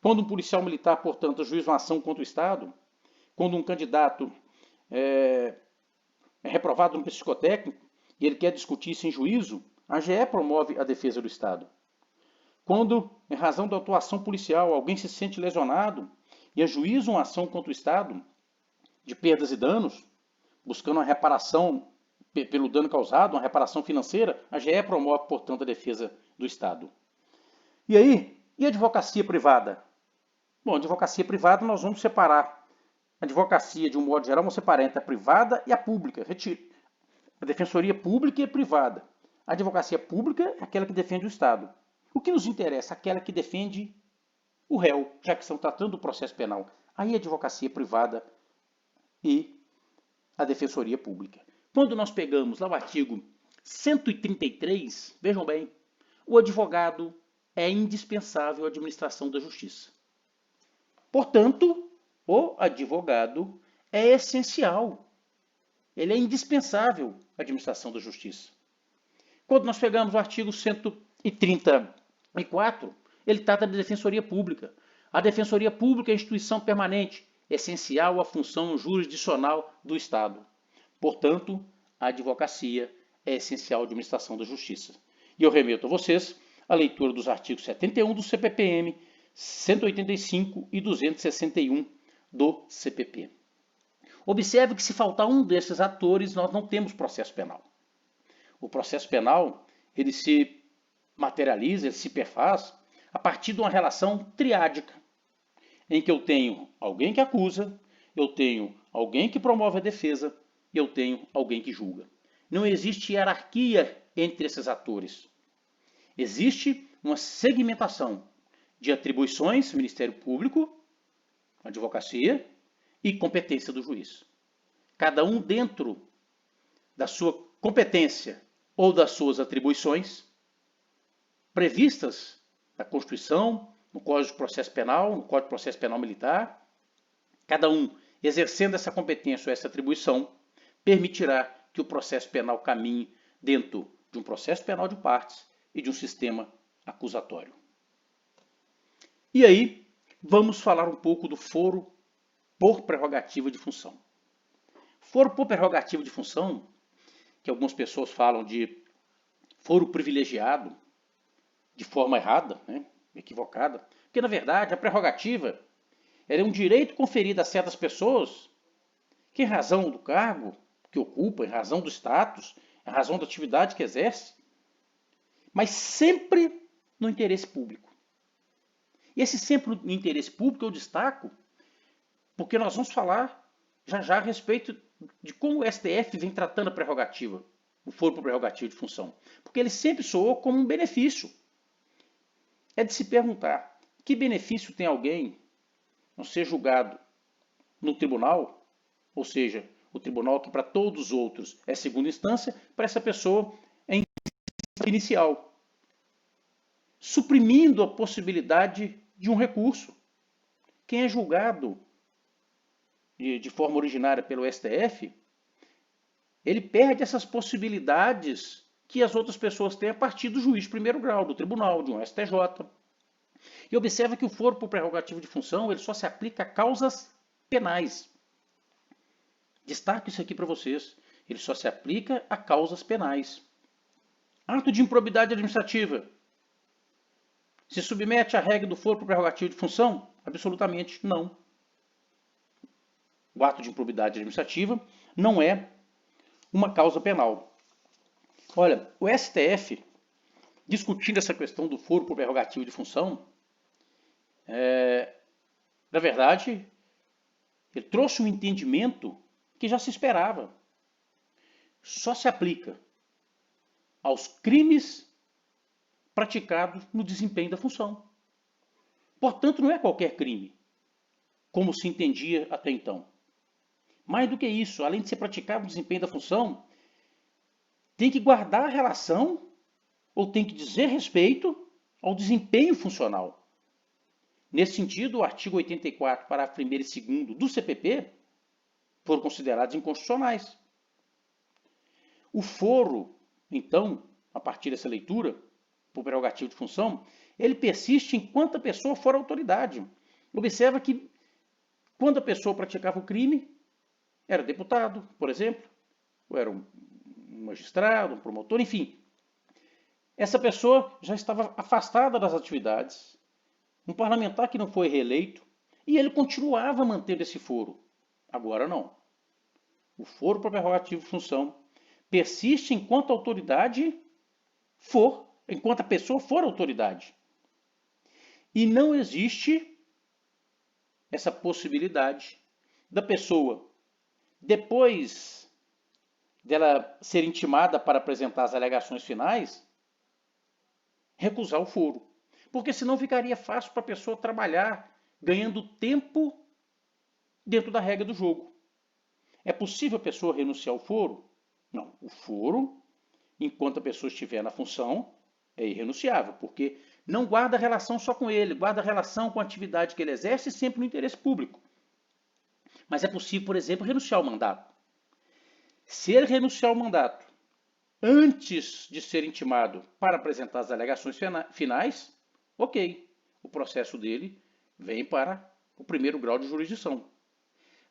Quando um policial militar, portanto, ajuiza uma ação contra o Estado, quando um candidato é reprovado no psicotécnico e ele quer discutir isso em juízo, a GE promove a defesa do Estado. Quando, em razão da atuação policial, alguém se sente lesionado e ajuiza uma ação contra o Estado de perdas e danos, buscando uma reparação pelo dano causado, uma reparação financeira, a GE promove, portanto, a defesa do Estado. E aí, e a advocacia privada? Bom, a advocacia privada nós vamos separar. A advocacia, de um modo geral, vamos separar entre a privada e a pública. A defensoria pública e a privada. A advocacia pública é aquela que defende o Estado. O que nos interessa? Aquela que defende o réu, já que estão tratando do processo penal. Aí a advocacia privada e a defensoria pública. Quando nós pegamos lá o artigo 133, vejam bem, o advogado é indispensável à administração da justiça. Portanto, o advogado é essencial. Ele é indispensável à administração da justiça. Quando nós pegamos o artigo 134, ele trata da defensoria pública. A defensoria pública é instituição permanente, essencial à função jurisdicional do Estado. Portanto, a advocacia é essencial à administração da justiça. E eu remeto a vocês a leitura dos artigos 71 do CPPM, 185 e 261 do CPP. Observe que se faltar um desses atores, nós não temos processo penal. O processo penal, ele se materializa, ele se perfaz a partir de uma relação triádica, em que eu tenho alguém que acusa, eu tenho alguém que promove a defesa e eu tenho alguém que julga. Não existe hierarquia entre esses atores. Existe uma segmentação de atribuições, Ministério Público, advocacia e competência do juiz. Cada um dentro da sua competência ou das suas atribuições previstas na Constituição, no Código de Processo Penal, no Código de Processo Penal Militar, cada um exercendo essa competência ou essa atribuição, permitirá que o processo penal caminhe dentro de um processo penal de partes e de um sistema acusatório. E aí, vamos falar um pouco do foro por prerrogativa de função. Foro por prerrogativa de função, que algumas pessoas falam de foro privilegiado, de forma errada, equivocada, porque na verdade a prerrogativa é um direito conferido a certas pessoas que, em razão do cargo que ocupa, em razão do status, em razão da atividade que exerce, mas sempre no interesse público. E esse sempre no interesse público eu destaco porque nós vamos falar já já a respeito de como o STF vem tratando a prerrogativa, o foro por prerrogativa de função. Porque ele sempre soou como um benefício. É de se perguntar, que benefício tem alguém não ser julgado no tribunal, ou seja, o tribunal que para todos os outros é segunda instância, para essa pessoa é instância inicial, suprimindo a possibilidade de um recurso. Quem é julgado de forma originária pelo STF, ele perde essas possibilidades que as outras pessoas têm a partir do juiz de primeiro grau, do tribunal, de um STJ. E observa que o foro por prerrogativa de função ele só se aplica a causas penais. Destaco isso aqui para vocês. Ele só se aplica a causas penais. Ato de improbidade administrativa. Se submete à regra do foro por prerrogativa de função? Absolutamente não. O ato de improbidade administrativa não é uma causa penal. Olha, o STF, discutindo essa questão do foro por prerrogativa de função, na verdade, ele trouxe um entendimento que já se esperava. Só se aplica aos crimes praticados no desempenho da função. Portanto, não é qualquer crime, como se entendia até então. Mais do que isso, além de ser praticado no desempenho da função, tem que guardar a relação ou tem que dizer respeito ao desempenho funcional. Nesse sentido, o artigo 84, parágrafo 1º e 2º do CPP foram considerados inconstitucionais. O foro, então, a partir dessa leitura, por prerrogativa de função, ele persiste enquanto a pessoa for autoridade. Observa que quando a pessoa praticava o crime, era deputado, por exemplo, ou era um magistrado, um promotor, enfim. Essa pessoa já estava afastada das atividades, um parlamentar que não foi reeleito, e ele continuava mantendo esse foro. Agora não. O foro por prerrogativa de função persiste enquanto a autoridade for, enquanto a pessoa for autoridade. E não existe essa possibilidade da pessoa, depois dela ser intimada para apresentar as alegações finais, recusar o foro. Porque senão ficaria fácil para a pessoa trabalhar ganhando tempo dentro da regra do jogo. É possível a pessoa renunciar ao foro? Não. O foro, enquanto a pessoa estiver na função, é irrenunciável, porque não guarda relação só com ele, guarda relação com a atividade que ele exerce sempre no interesse público. Mas é possível, por exemplo, renunciar ao mandato. Se ele renunciar ao mandato antes de ser intimado para apresentar as alegações finais, ok, o processo dele vem para o primeiro grau de jurisdição.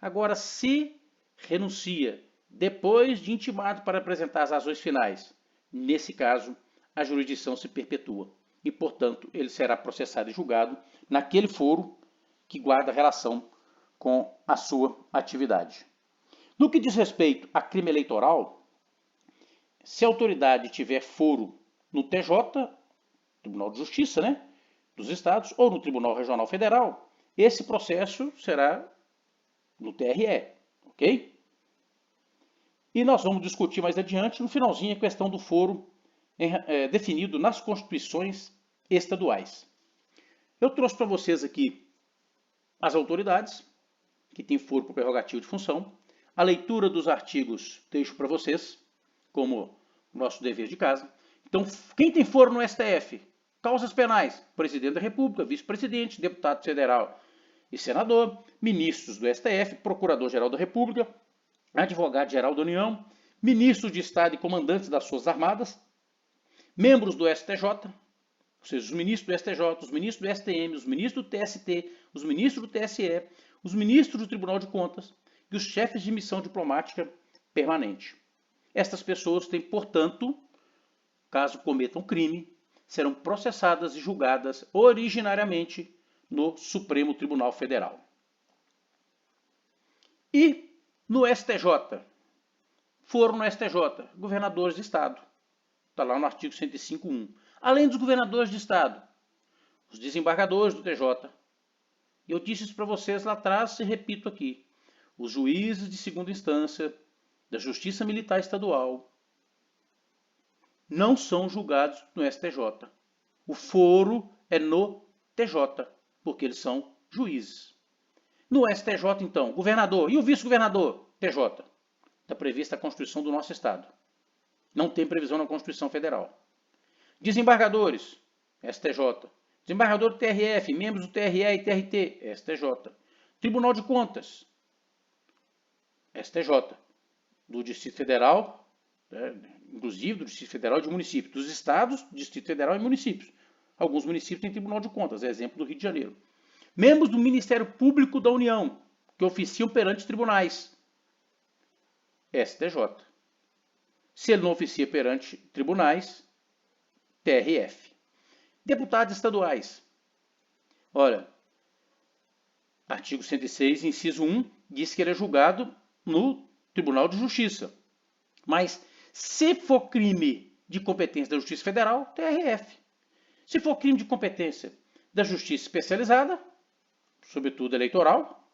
Agora, se renuncia depois de intimado para apresentar as razões finais, nesse caso, a jurisdição se perpetua e, portanto, ele será processado e julgado naquele foro que guarda relação com a sua atividade. No que diz respeito a crime eleitoral, se a autoridade tiver foro no TJ, Tribunal de Justiça, né, dos Estados, ou no Tribunal Regional Federal, esse processo será no TRE, ok? E nós vamos discutir mais adiante, no finalzinho, a questão do foro definido nas constituições estaduais. Eu trouxe para vocês aqui as autoridades que têm foro por prerrogativo de função. A leitura dos artigos deixo para vocês, como nosso dever de casa. Então, quem tem foro no STF? Causas penais: presidente da República, vice-presidente, deputado federal e senador, ministros do STF, procurador-geral da República, advogado-geral da União, ministros de Estado e comandantes das Forças Armadas, membros do STJ, ou seja, os ministros do STJ, os ministros do STM, os ministros do TST, os ministros do TSE, os ministros do Tribunal de Contas e os chefes de missão diplomática permanente. Estas pessoas têm, portanto, caso cometam crime, serão processadas e julgadas originariamente no Supremo Tribunal Federal. E no STJ, foram no STJ, governadores de Estado. Está lá no artigo 105.1. Além dos governadores de Estado, os desembargadores do TJ. E eu disse isso para vocês lá atrás e repito aqui. Os juízes de segunda instância da Justiça Militar Estadual não são julgados no STJ. O foro é no TJ, porque eles são juízes. No STJ, então, governador e o vice-governador, TJ. Está prevista a Constituição do nosso Estado. Não tem previsão na Constituição Federal. Desembargadores, STJ. Desembargador do TRF, membros do TRE e TRT, STJ. Tribunal de Contas, STJ. Do Distrito Federal, inclusive do Distrito Federal e de municípios. Dos estados, Distrito Federal e municípios. Alguns municípios têm Tribunal de Contas, exemplo do Rio de Janeiro. Membros do Ministério Público da União, que oficiam perante tribunais, STJ. Se ele não oficia perante tribunais, TRF. Deputados estaduais. Olha, artigo 106, inciso 1, diz que ele é julgado no Tribunal de Justiça. Mas, se for crime de competência da Justiça Federal, TRF. Se for crime de competência da Justiça Especializada, sobretudo eleitoral,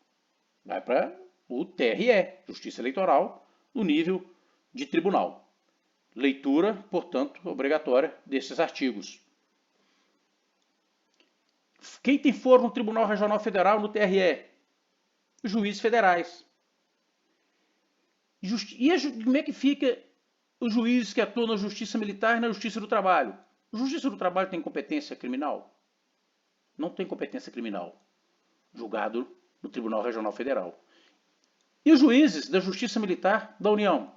vai para o TRE, Justiça Eleitoral, no nível de tribunal. Leitura, portanto, obrigatória desses artigos. Quem tem foro no Tribunal Regional Federal, no TRE? Os juízes federais. E como é que fica os juízes que atuam na Justiça Militar e na Justiça do Trabalho? A Justiça do Trabalho tem competência criminal? Não tem competência criminal. Julgado no Tribunal Regional Federal. E os juízes da Justiça Militar da União?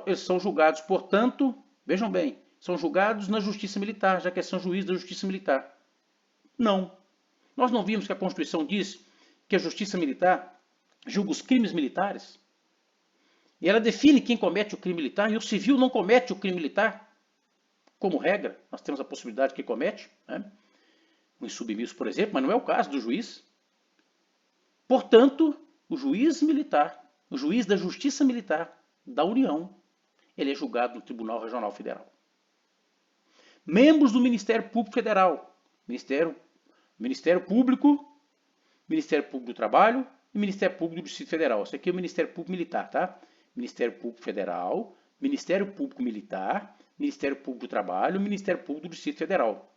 Eles são julgados, portanto, vejam bem, são julgados na Justiça Militar, já que são juízes da Justiça Militar. Não. Nós não vimos que a Constituição diz que a Justiça Militar julga os crimes militares? E ela define quem comete o crime militar, e o civil não comete o crime militar? Como regra, nós temos a possibilidade que comete, né? Um insubmisso, por exemplo, mas não é o caso do juiz. Portanto, o juiz militar, o juiz da Justiça Militar da União, ele é julgado no Tribunal Regional Federal. Membros do Ministério Público Federal, Ministério Público do Trabalho e Ministério Público do Distrito Federal. Esse aqui é o Ministério Público Militar, tá? Ministério Público Federal, Ministério Público Militar, Ministério Público do Trabalho, Ministério Público do Distrito Federal.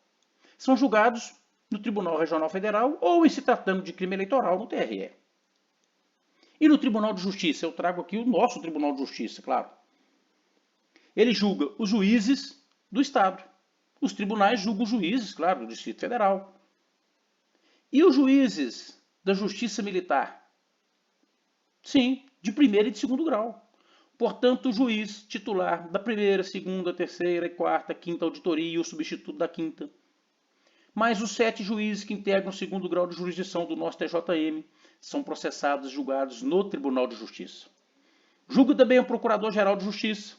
São julgados no Tribunal Regional Federal ou, em se tratando de crime eleitoral, no TRE. E no Tribunal de Justiça, eu trago aqui o nosso Tribunal de Justiça, claro. Ele julga os juízes do Estado. Os tribunais julgam os juízes, claro, do Distrito Federal. E os juízes da Justiça Militar? Sim, de primeiro e de segundo grau. Portanto, o juiz titular da primeira, segunda, terceira, quarta, quinta auditoria e o substituto da quinta. mais os 7 juízes que integram o segundo grau de jurisdição do nosso TJM são processados e julgados no Tribunal de Justiça. Julga também o Procurador-Geral de Justiça,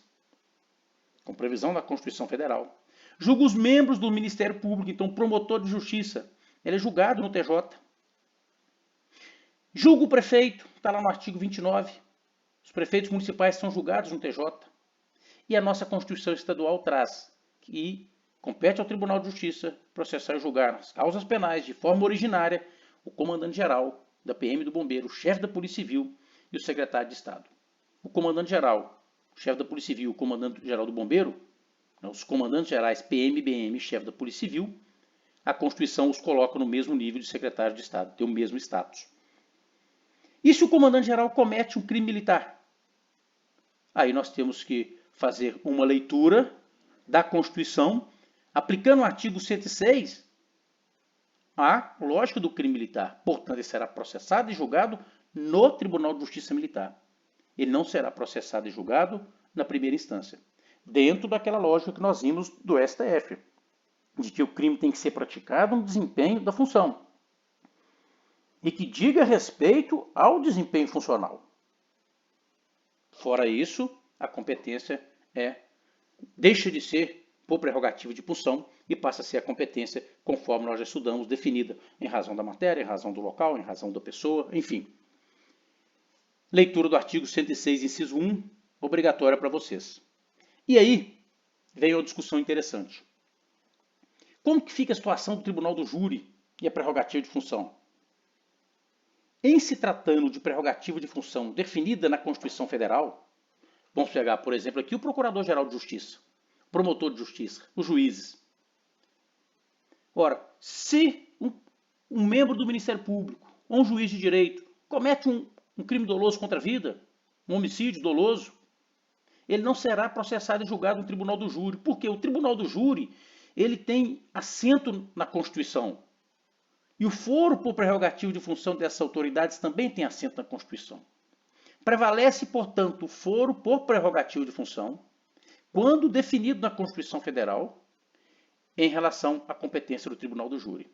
com previsão da Constituição Federal. Julga os membros do Ministério Público, então o promotor de justiça, ele é julgado no TJ. Julga o prefeito, está lá no artigo 29. Os prefeitos municipais são julgados no TJ. E a nossa Constituição Estadual traz que compete ao Tribunal de Justiça processar e julgar as causas penais de forma originária o comandante-geral da PM do Bombeiro, o chefe da Polícia Civil e o secretário de Estado. O comandante-geral, o chefe da Polícia Civil, o comandante-geral do Bombeiro, os comandantes gerais PM, BM e chefe da Polícia Civil, a Constituição os coloca no mesmo nível de secretário de Estado, tem o mesmo status. E se o comandante-geral comete um crime militar? Aí nós temos que fazer uma leitura da Constituição, aplicando o artigo 106 à lógica do crime militar. Portanto, ele será processado e julgado no Tribunal de Justiça Militar. Ele não será processado e julgado na primeira instância, dentro daquela lógica que nós vimos do STF, de que o crime tem que ser praticado no desempenho da função e que diga respeito ao desempenho funcional. Fora isso, a competência deixa de ser por prerrogativa de função e passa a ser a competência conforme nós já estudamos, definida em razão da matéria, em razão do local, em razão da pessoa, enfim. Leitura do artigo 106, inciso 1, obrigatória para vocês. E aí, vem uma discussão interessante. Como que fica a situação do Tribunal do Júri e a prerrogativa de função? Em se tratando de prerrogativa de função definida na Constituição Federal, vamos pegar, por exemplo, aqui o Procurador-Geral de Justiça, o Promotor de Justiça, os juízes. Ora, se um membro do Ministério Público ou um juiz de direito comete um crime doloso contra a vida, um homicídio doloso, ele não será processado e julgado no Tribunal do Júri, porque o Tribunal do Júri ele tem assento na Constituição. E o foro por prerrogativa de função dessas autoridades também tem assento na Constituição. Prevalece, portanto, o foro por prerrogativa de função, quando definido na Constituição Federal, em relação à competência do Tribunal do Júri.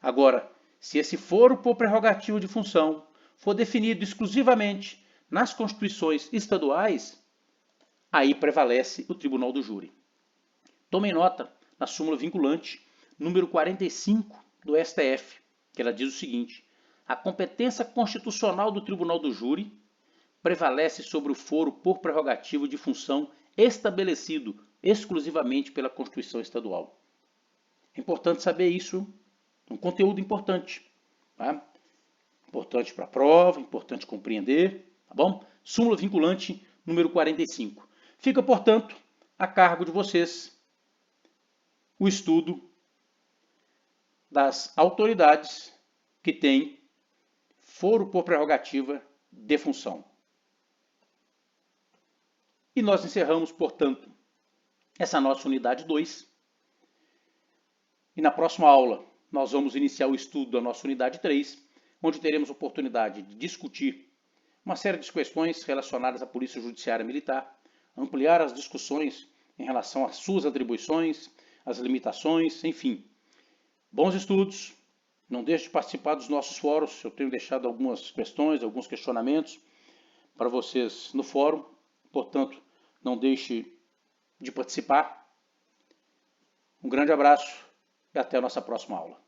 Agora, se esse foro por prerrogativa de função for definido exclusivamente nas Constituições estaduais, aí prevalece o Tribunal do Júri. Tomem nota na súmula vinculante, número 45 do STF, que ela diz o seguinte: a competência constitucional do Tribunal do Júri prevalece sobre o foro por prerrogativa de função estabelecido exclusivamente pela Constituição Estadual. É importante saber isso, um conteúdo importante, tá? Importante para a prova, importante compreender, tá bom? Súmula vinculante número 45. Fica, portanto, a cargo de vocês o estudo das autoridades que têm foro por prerrogativa de função. E nós encerramos, portanto, essa nossa unidade 2. E na próxima aula nós vamos iniciar o estudo da nossa unidade 3, onde teremos oportunidade de discutir uma série de questões relacionadas à Polícia Judiciária Militar, ampliar as discussões em relação às suas atribuições, as limitações, enfim. Bons estudos, não deixe de participar dos nossos fóruns, eu tenho deixado algumas questões, alguns questionamentos para vocês no fórum, portanto, não deixe de participar. Um grande abraço e até a nossa próxima aula.